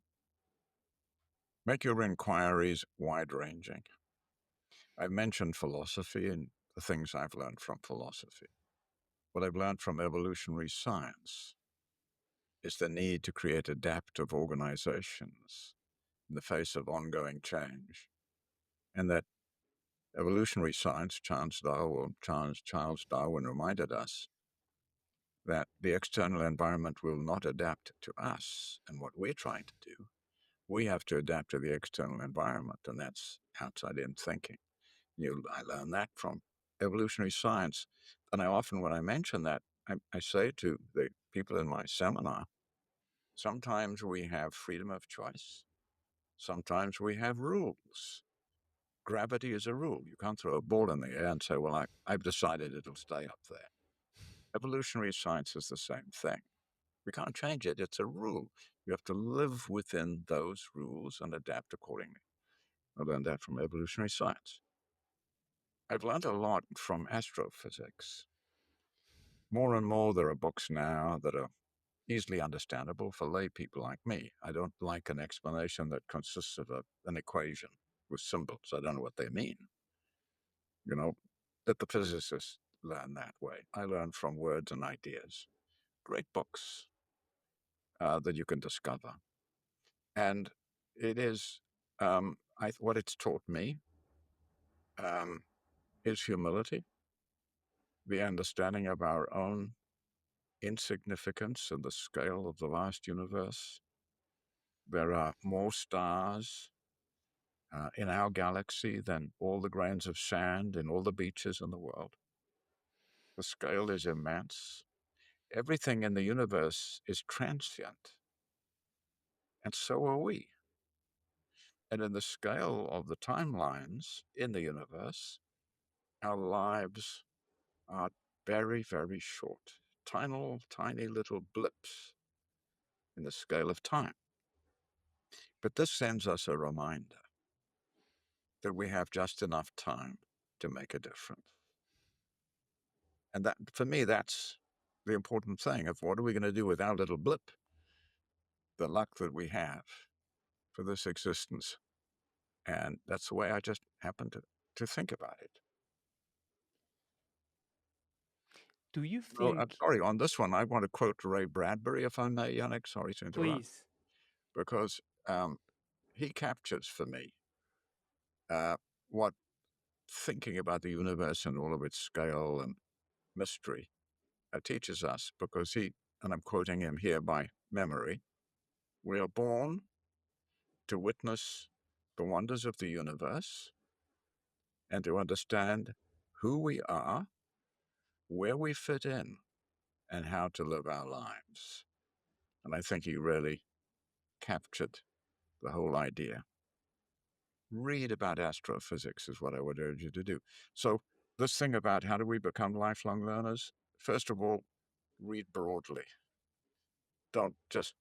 make your inquiries wide ranging. I've mentioned philosophy and the things I've learned from philosophy. What I've learned from evolutionary science is the need to create adaptive organizations in the face of ongoing change, and that evolutionary science, Charles Darwin reminded us that the external environment will not adapt to us and what we're trying to do. We have to adapt to the external environment, and that's outside-in thinking. I learned that from evolutionary science. And when I mention that, I say to the people in my seminar, sometimes we have freedom of choice. Sometimes we have rules. Gravity is a rule. You can't throw a ball in the air and say, well, I've decided it'll stay up there. Evolutionary science is the same thing. We can't change it. It's a rule. You have to live within those rules and adapt accordingly. I learned that from evolutionary science. I've learned a lot from astrophysics. More and more, there are books now that are easily understandable for lay people like me. I don't like an explanation that consists of an equation with symbols. I don't know what they mean. That the physicists learn that way. I learn from words and ideas. Great books that you can discover. And it is, what it's taught me um, is humility, the understanding of our own insignificance in the scale of the vast universe. There are more stars in our galaxy than all the grains of sand in all the beaches in the world. The scale is immense. Everything in the universe is transient, and so are we. And in the scale of the timelines in the universe, our lives are very, very short, tiny little blips in the scale of time. But this sends us a reminder that we have just enough time to make a difference. And that, for me, that's the important thing of what are we going to do with our little blip, the luck that we have for this existence. And that's the way I just happen to think about it. Do you No, I'm think, sorry, on this one, I want to quote Ray Bradbury, if I may, Yanik. Sorry to interrupt, please? because he captures for me what thinking about the universe and all of its scale and mystery teaches us, because he, and I'm quoting him here by memory, we are born to witness the wonders of the universe and to understand who we are, where we fit in, and how to live our lives. And I think he really captured the whole idea. Read about astrophysics is what I would urge you to do. So, this thing about how do we become lifelong learners? First of all, read broadly. Don't just,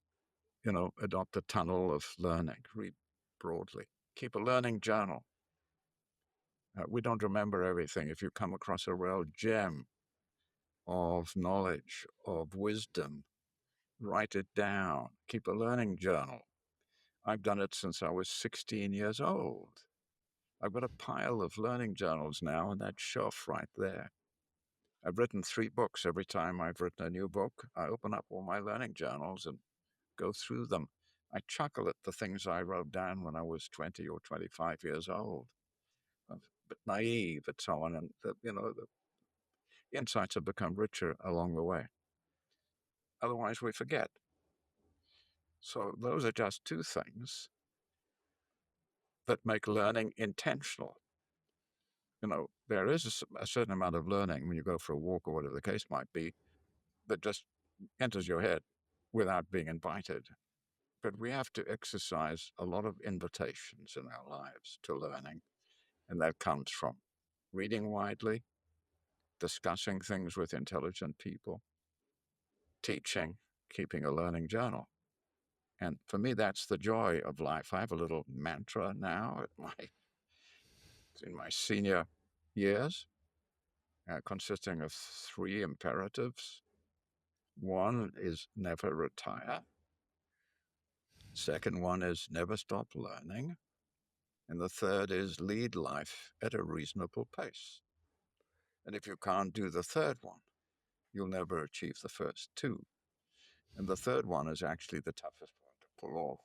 adopt a tunnel of learning. Read broadly. Keep a learning journal. We don't remember everything. If you come across a real gem of knowledge, of wisdom, write it down. Keep a learning journal. I've done it since I was 16 years old. I've got a pile of learning journals now on that shelf right there. I've written 3 books. Every time I've written a new book, I open up all my learning journals and go through them. I chuckle at the things I wrote down when I was 20 or 25 years old. A bit naive and so on, and the insights have become richer along the way. Otherwise, we forget. So those are just 2 things that make learning intentional. There is a certain amount of learning when you go for a walk or whatever the case might be that just enters your head without being invited. But we have to exercise a lot of invitations in our lives to learning. And that comes from reading widely, discussing things with intelligent people, teaching, keeping a learning journal. And for me, that's the joy of life. I have a little mantra now in my senior years, consisting of 3 imperatives. One is never retire. Second one is never stop learning. And the third is lead life at a reasonable pace. And if you can't do the third one, you'll never achieve the first 2. And the third one is actually the toughest one to pull off.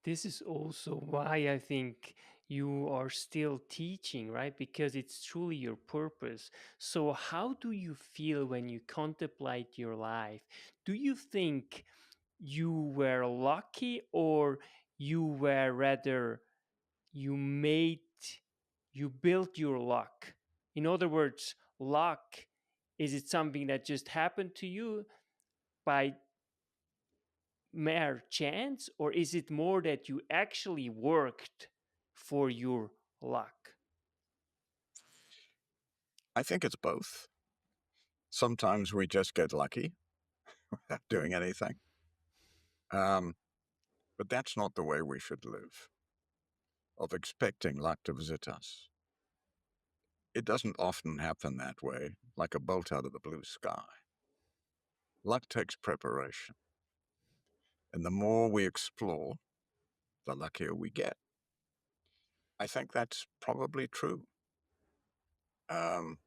This is also why I think you are still teaching, right? Because it's truly your purpose. So, how do you feel when you contemplate your life? Do you think you were lucky, or you were rather, you made, you built your luck? In other words, luck, is it something that just happened to you by mere chance, or is it more that you actually worked for your luck? I think it's both. Sometimes we just get lucky without doing anything. But that's not the way we should live, of expecting luck to visit us. It doesn't often happen that way, like a bolt out of the blue sky. Luck takes preparation. And the more we explore, the luckier we get. I think that's probably true. Um,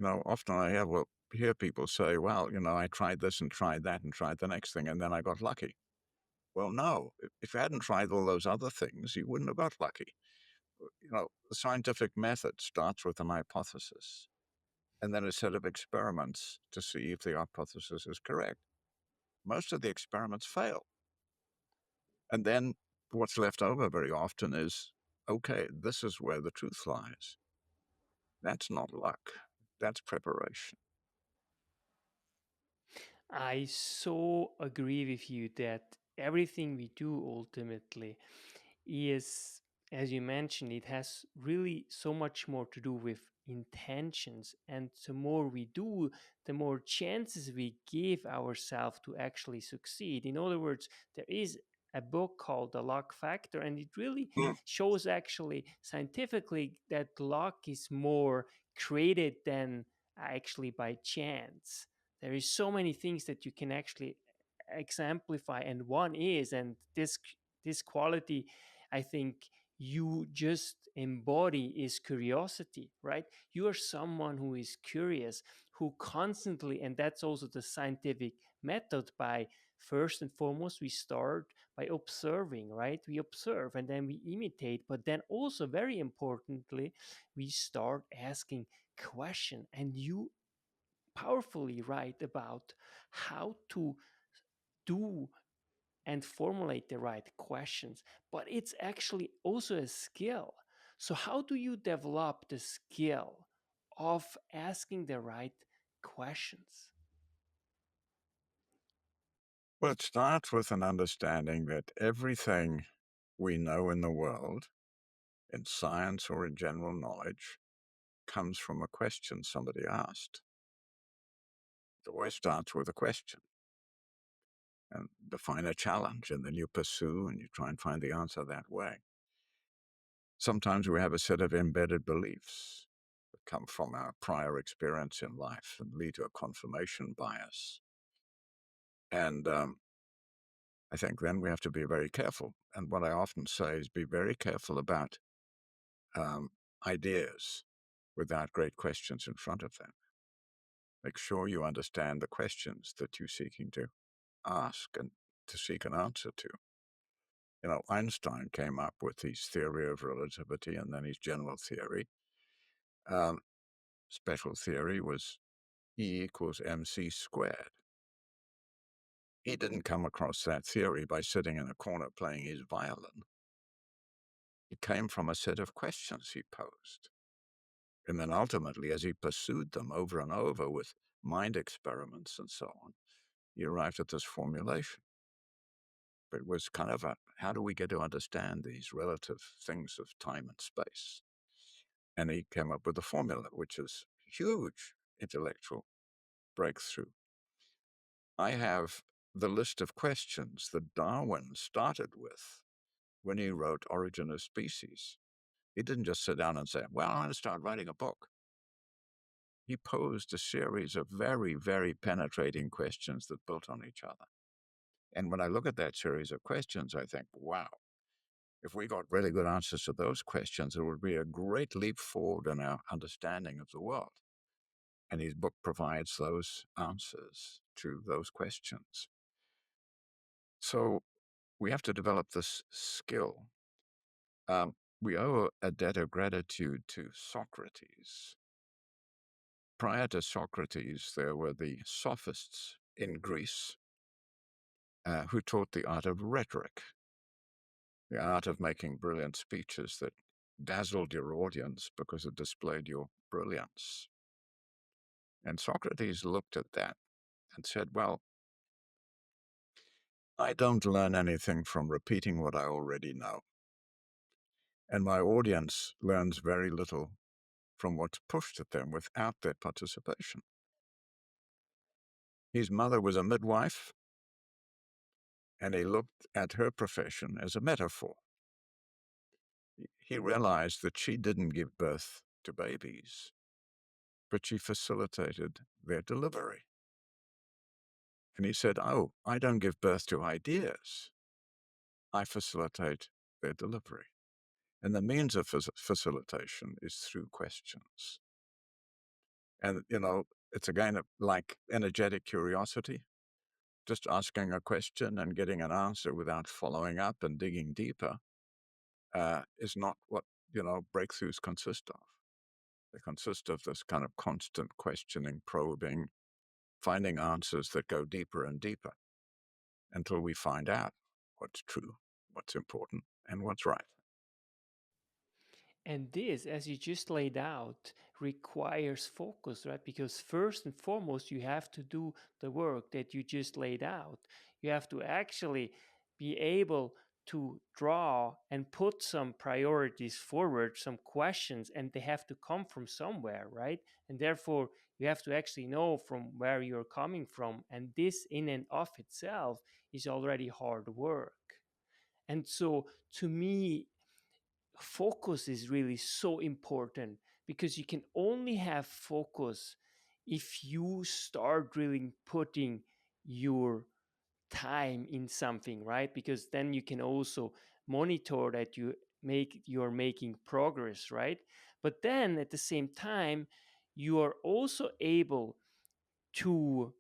often hear people say, well, I tried this and tried that and tried the next thing, and then I got lucky. Well, no. If you hadn't tried all those other things, you wouldn't have got lucky. The scientific method starts with an hypothesis and then a set of experiments to see if the hypothesis is correct. Most of the experiments fail. And then what's left over very often is, okay, this is where the truth lies. That's not luck. That's preparation. I so agree with you that everything we do ultimately is, as you mentioned, it has really so much more to do with intentions. And the more we do, the more chances we give ourselves to actually succeed. In other words, there is a book called The Luck Factor, and it really Mm. shows actually scientifically that luck is more created than actually by chance. There is so many things that you can actually exemplify, and one is, and this quality I think you just embody is curiosity, right? You are someone who is curious, who constantly, and that's also the scientific method. By first and foremost, we start by observing, right? We observe and then we imitate, but then also very importantly, we start asking question. And you powerfully write about how to do and formulate the right questions, but it's actually also a skill. So, how do you develop the skill of asking the right questions? Well, it starts with an understanding that everything we know in the world, in science or in general knowledge, comes from a question somebody asked. It always starts with a question and define a challenge, and then you pursue and you try and find the answer that way. Sometimes we have a set of embedded beliefs that come from our prior experience in life and lead to a confirmation bias. And I think then we have to be very careful. And what I often say is be very careful about um, ideas without great questions in front of them. Make sure you understand the questions that you're seeking to ask and to seek an answer to. Einstein came up with his theory of relativity and then his general theory. Um, special theory was E equals mc squared. He didn't come across that theory by sitting in a corner playing his violin. It came from a set of questions he posed. And then ultimately, as he pursued them over and over with mind experiments and so on, he arrived at this formulation. But it was kind of how do we get to understand these relative things of time and space? And he came up with a formula, which is huge intellectual breakthrough. I have the list of questions that Darwin started with when he wrote Origin of Species. He didn't just sit down and say, well, I'm going to start writing a book. He posed a series of very, very penetrating questions that built on each other. And when I look at that series of questions, I think, wow, if we got really good answers to those questions, it would be a great leap forward in our understanding of the world. And his book provides those answers to those questions. So we have to develop this skill. We owe a debt of gratitude to Socrates. Prior to Socrates, there were the sophists in Greece who taught the art of rhetoric, the art of making brilliant speeches that dazzled your audience because it displayed your brilliance. And Socrates looked at that and said, well, I don't learn anything from repeating what I already know. And my audience learns very little from what's pushed at them without their participation. His mother was a midwife, and he looked at her profession as a metaphor. He realized that she didn't give birth to babies, but she facilitated their delivery. And he said, oh, I don't give birth to ideas. I facilitate their delivery. And the means of facilitation is through questions. And, it's again like energetic curiosity. just asking a question and getting an answer without following up and digging deeper is not what, breakthroughs consist of. They consist of this kind of constant questioning, probing, finding answers that go deeper and deeper until we find out what's true, what's important, and what's right. And this, as you just laid out, requires focus, right? Because first and foremost, you have to do the work that you just laid out. You have to actually be able to draw and put some priorities forward, some questions, and they have to come from somewhere, right? And therefore, you have to actually know from where you're coming from. And this, in and of itself, is already hard work. And so, to me, focus is really so important because you can only have focus if you start really putting your time in something, right? Because then you can also monitor that you're making progress, right? But then at the same time, you are also able to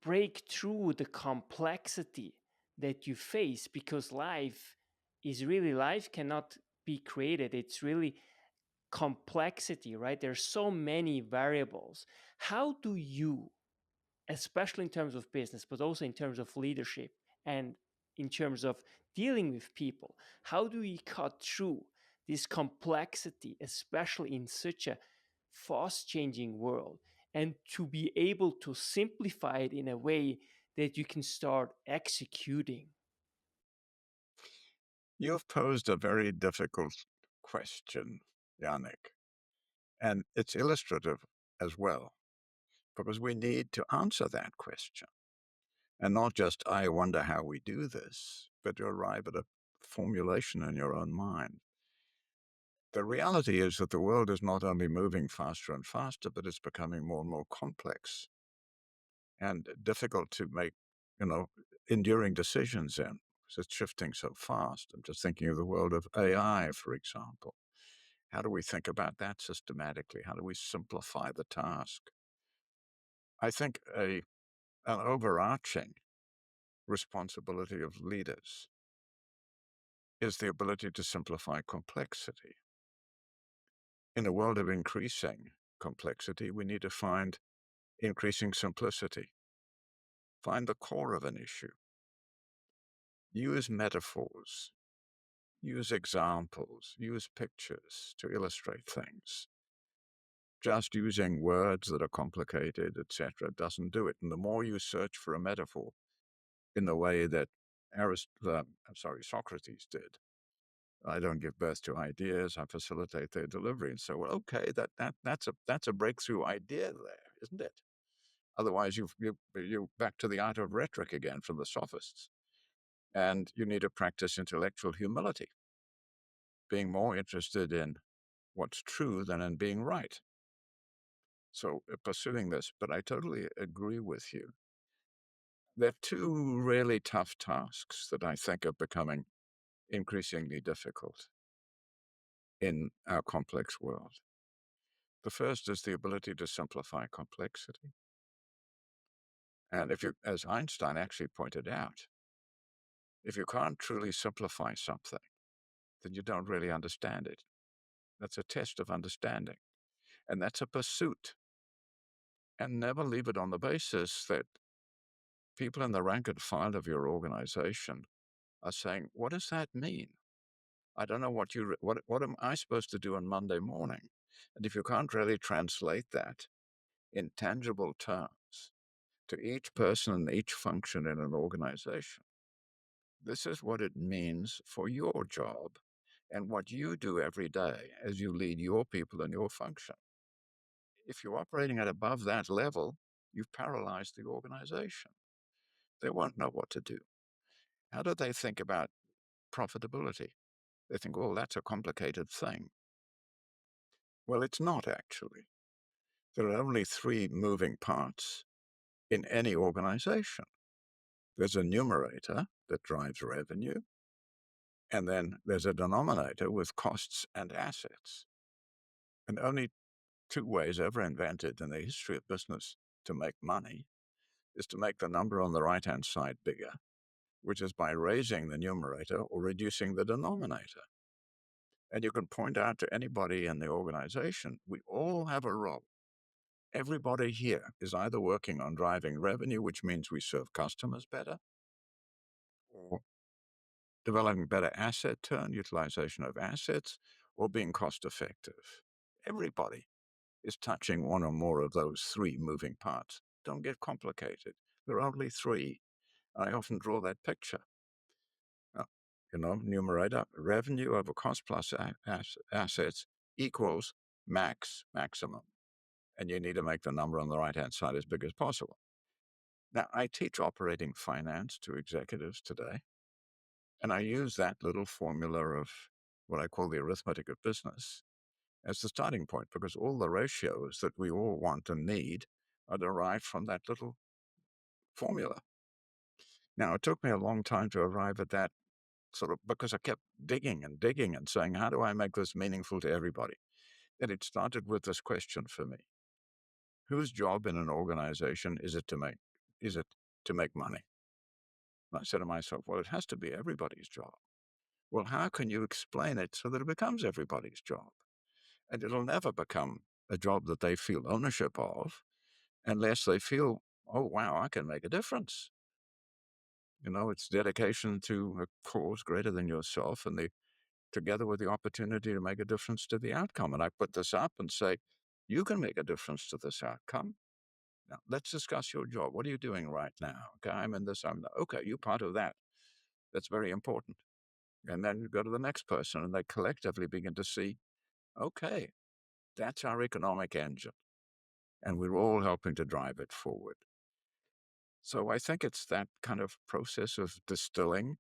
break through the complexity that you face, because life cannot be created. It's really complexity, right? There's so many variables. How do you, especially in terms of business, but also in terms of leadership and in terms of dealing with people, how do we cut through this complexity, especially in such a fast changing world, and to be able to simplify it in a way that you can start executing? You've posed a very difficult question, Yanik, and it's illustrative as well, because we need to answer that question. And not just, I wonder how we do this, but to arrive at a formulation in your own mind. The reality is that the world is not only moving faster and faster, but it's becoming more and more complex and difficult to make, enduring decisions in. So it's shifting so fast. I'm just thinking of the world of AI, for example. How do we think about that systematically? How do we simplify the task? I think an overarching responsibility of leaders is the ability to simplify complexity. In a world of increasing complexity, we need to find increasing simplicity. Find the core of an issue. Use metaphors. Use examples. Use pictures to illustrate things. Just using words that are complicated, etc., doesn't do it. And the more you search for a metaphor in the way that Socrates did, I don't give birth to ideas, I facilitate their delivery. And so, well, okay, that's a breakthrough idea there, isn't it? Otherwise, you're back to the art of rhetoric again from the sophists. And you need to practice intellectual humility, being more interested in what's true than in being right. So pursuing this, but I totally agree with you. There are two really tough tasks that I think are becoming increasingly difficult in our complex world. The first is the ability to simplify complexity. And as Einstein actually pointed out, if you can't truly simplify something, then you don't really understand it. That's a test of understanding. And that's a pursuit. And never leave it on the basis that people in the rank and file of your organization are saying, what does that mean? I don't know what am I supposed to do on Monday morning? And if you can't really translate that in tangible terms to each person and each function in an organization, this is what it means for your job and what you do every day as you lead your people and your function. If you're operating at above that level, you've paralyzed the organization. They won't know what to do. How do they think about profitability? They think, oh, that's a complicated thing. Well, it's not actually. There are only three moving parts in any organization. There's a numerator that drives revenue, and then there's a denominator with costs and assets. And only two ways ever invented in the history of business to make money is to make the number on the right-hand side bigger, which is by raising the numerator or reducing the denominator. And you can point out to anybody in the organization, we all have a role. Everybody here is either working on driving revenue, which means we serve customers better, or developing better asset turn, utilization of assets, or being cost effective. Everybody is touching one or more of those three moving parts. Don't get complicated. There are only three. I often draw that picture. Numerator, revenue over cost plus assets equals maximum. And you need to make the number on the right-hand side as big as possible. Now, I teach operating finance to executives today, and I use that little formula of what I call the arithmetic of business as the starting point, because all the ratios that we all want and need are derived from that little formula. Now, it took me a long time to arrive at that, sort of because I kept digging and digging and saying, how do I make this meaningful to everybody? And it started with this question for me. Whose job in an organization is it to make money? And I said to myself, well, it has to be everybody's job. Well, how can you explain it so that it becomes everybody's job? And it'll never become a job that they feel ownership of unless they feel, oh, wow, I can make a difference. It's dedication to a cause greater than yourself, and together with the opportunity to make a difference to the outcome. And I put this up and say, you can make a difference to this outcome. Now, let's discuss your job. What are you doing right now? Okay, I'm in this, I'm that. Okay, you're part of that. That's very important. And then you go to the next person, and they collectively begin to see, okay, that's our economic engine. And we're all helping to drive it forward. So I think it's that kind of process of distilling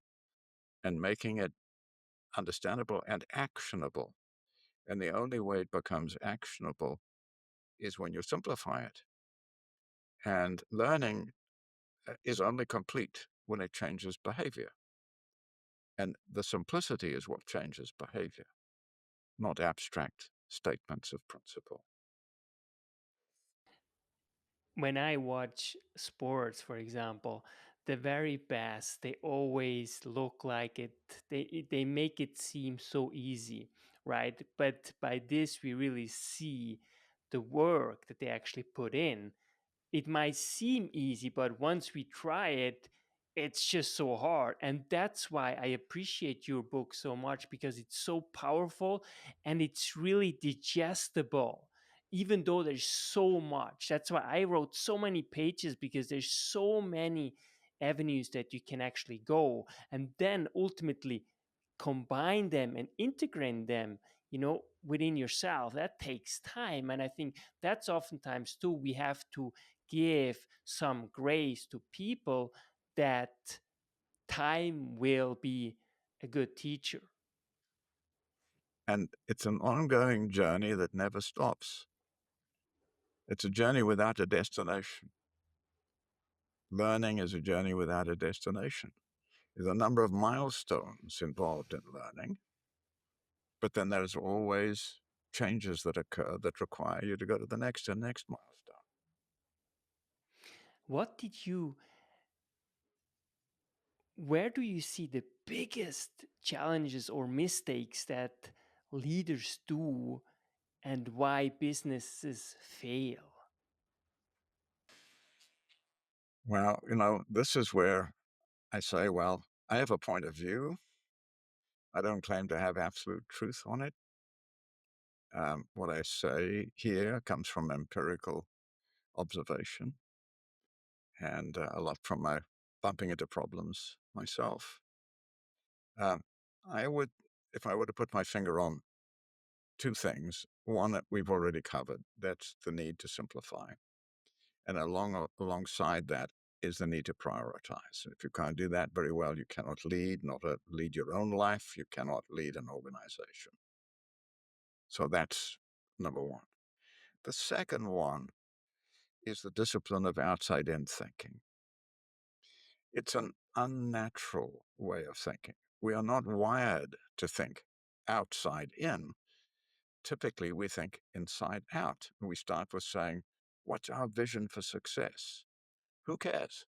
and making it understandable and actionable. And the only way it becomes actionable is when you simplify it. And learning is only complete when it changes behavior. And the simplicity is what changes behavior, not abstract statements of principle. When I watch sports, for example, the very best, they always look like it, they make it seem so easy, right? But by this, we really see the work that they actually put in. It might seem easy, but once we try it, it's just so hard. And that's why I appreciate your book so much, because it's so powerful and it's really digestible, even though there's so much. That's why I wrote so many pages, because there's so many avenues that you can actually go, and then ultimately combine them and integrate them, within yourself. That takes time. And I think that's oftentimes too, we have to give some grace to people, that time will be a good teacher. And it's an ongoing journey that never stops. It's a journey without a destination. Learning is a journey without a destination. There's a number of milestones involved in learning, but then there's always changes that occur that require you to go to the next and next milestone. What did you, where do you see the biggest challenges or mistakes that leaders do, and why businesses fail? Well, this is where I say, well, I have a point of view. I don't claim to have absolute truth on it. What I say here comes from empirical observation and a lot from my bumping into problems myself. I would, if I were to put my finger on two things, one that we've already covered, that's the need to simplify. And alongside that is the need to prioritize. And if you can't do that very well, you cannot lead, not lead your own life. You cannot lead an organization. So that's number one. The second one is the discipline of outside-in thinking. It's an unnatural way of thinking. We are not wired to think outside in. Typically, we think inside out. And we start with saying, what's our vision for success? Who cares?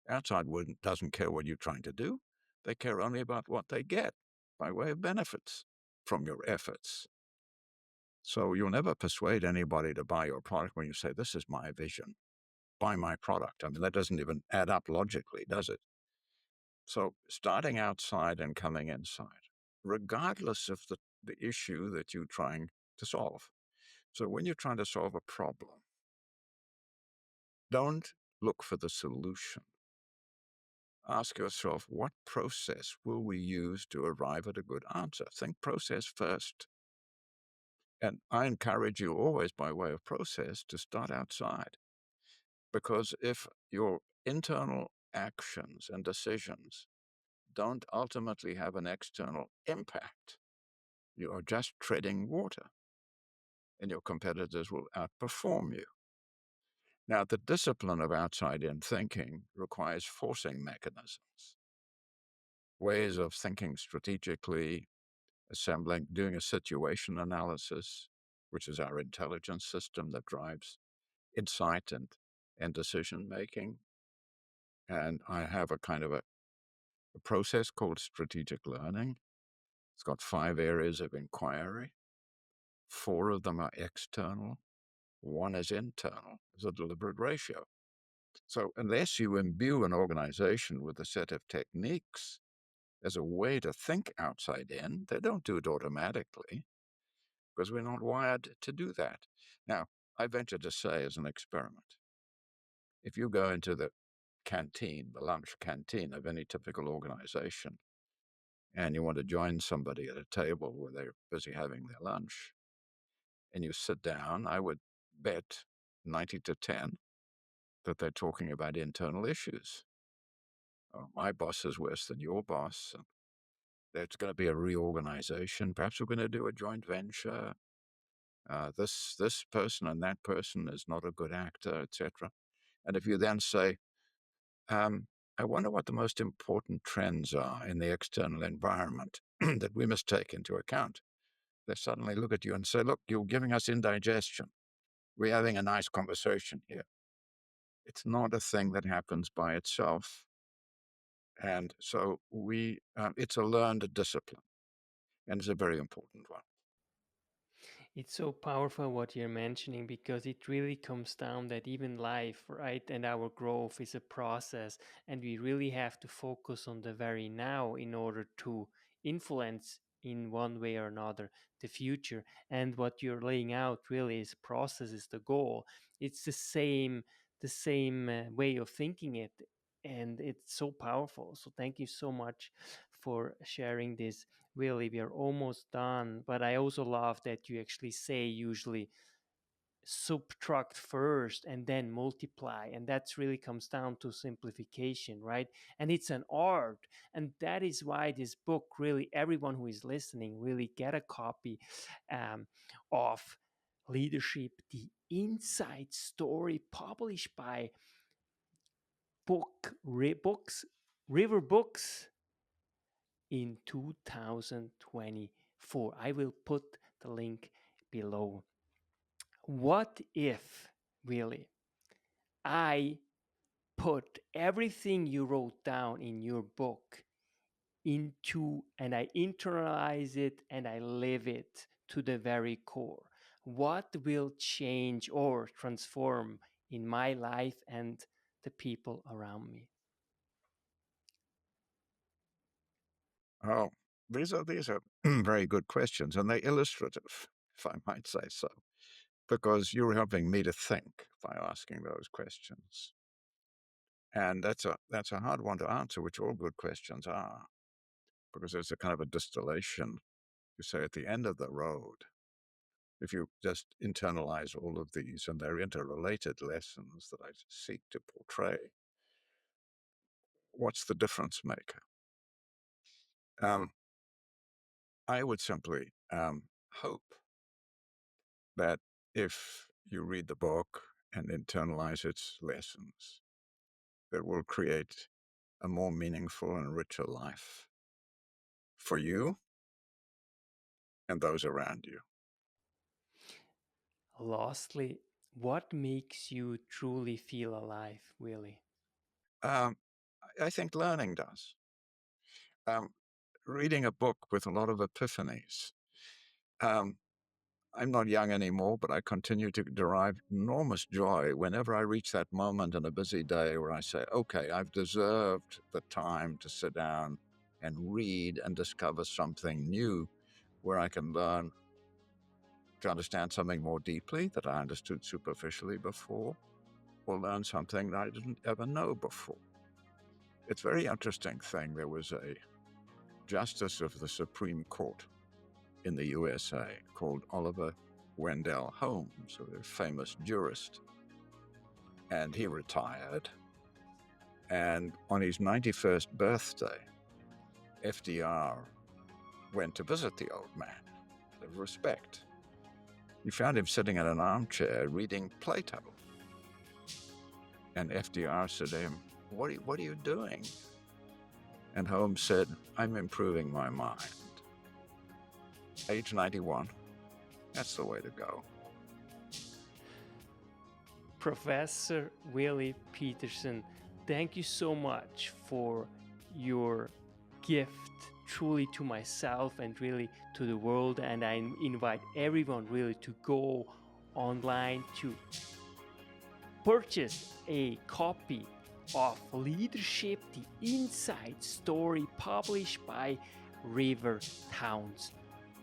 Outside world doesn't care what you're trying to do. They care only about what they get by way of benefits from your efforts. So you'll never persuade anybody to buy your product when you say, this is my vision, buy my product. I mean, that doesn't even add up logically, does it? So starting outside and coming inside, regardless of the issue that you're trying to solve. So when you're trying to solve a problem, don't look for the solution. Ask yourself, what process will we use to arrive at a good answer? Think process first. And I encourage you always, by way of process, to start outside. Because if your internal actions and decisions don't ultimately have an external impact, you are just treading water, and your competitors will outperform you. Now, the discipline of outside-in thinking requires forcing mechanisms, ways of thinking strategically, doing a situation analysis, which is our intelligence system that drives insight and decision-making. And I have a kind of a process called strategic learning. It's got 5 areas of inquiry. 4 of them are external. 1 is internal. It's a deliberate ratio. So unless you imbue an organization with a set of techniques as a way to think outside in, they don't do it automatically because we're not wired to do that. Now, I venture to say as an experiment, if you go into the canteen, the lunch canteen of any typical organization, and you want to join somebody at a table where they're busy having their lunch, and you sit down, I would bet 90 to 10 that they're talking about internal issues. Oh, my boss is worse than your boss. There's going to be a reorganization. Perhaps we're going to do a joint venture. This person and that person is not a good actor, etc. And if you then say, I wonder what the most important trends are in the external environment that we must take into account, they suddenly look at you and say, look, you're giving us indigestion. We're having a nice conversation here. It's not a thing that happens by itself. And so it's a learned discipline, and it's a very important one. It's so powerful what you're mentioning because it really comes down that even life, right, and our growth is a process, and we really have to focus on the very now in order to influence in one way or another the future. And what you're laying out really is process is the goal. It's the same way of thinking it, and it's so powerful. So thank you so much for sharing this. Really, we are almost done, but I also love that you actually say usually subtract first and then multiply, and that's really comes down to simplification, right? And it's an art, and that is why this book, really everyone who is listening, really get a copy of Leadership, the Inside Story, published by books River Books in 2024. I will put the link below. What if, really, I put everything you wrote down in your book into, and I internalize it and I live it to the very core? What will change or transform in my life and the people around me? Oh, these are very good questions, and they're illustrative, if I might say so, because you're helping me to think by asking those questions. And that's a hard one to answer, which all good questions are, because there's a kind of a distillation, you say, at the end of the road. If you just internalize all of these and they're interrelated lessons that I seek to portray, what's the difference maker? I would simply hope that if you read the book and internalize its lessons, that will create a more meaningful and richer life for you and those around you. Lastly, What makes you truly feel alive, Willie? Um, I think learning does. Um, Reading a book with a lot of epiphanies. Um, I'm not young anymore, but I continue to derive enormous joy whenever I reach that moment in a busy day where I say, okay, I've deserved the time to sit down and read and discover something new where I can learn to understand something more deeply that I understood superficially before, or learn something that I didn't ever know before. It's a very interesting thing. There was a justice of the Supreme Court in the USA called Oliver Wendell Holmes, a very famous jurist. And he retired. And on his 91st birthday, FDR went to visit the old man out of respect. He found him sitting in an armchair reading Plato. And FDR said to him, what are you doing? And Holmes said, I'm improving my mind. Age 91, that's the way to go. Professor Willie Pietersen, thank you so much for your gift truly to myself and really to the world. And I invite everyone really to go online to purchase a copy of Leadership, the Inside Story, published by River Towns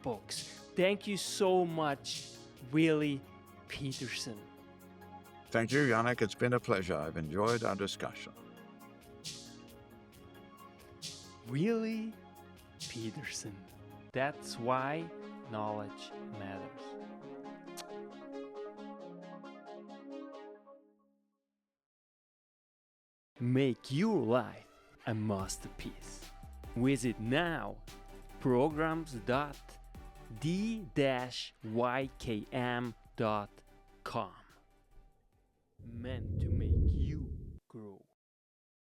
Books. Thank you so much, Willie Pietersen. Thank you, Yanik. It's been a pleasure. I've enjoyed our discussion. Willie Pietersen. That's why knowledge matters. Make your life a masterpiece. Visit now programs.d-ykm.com. Meant to make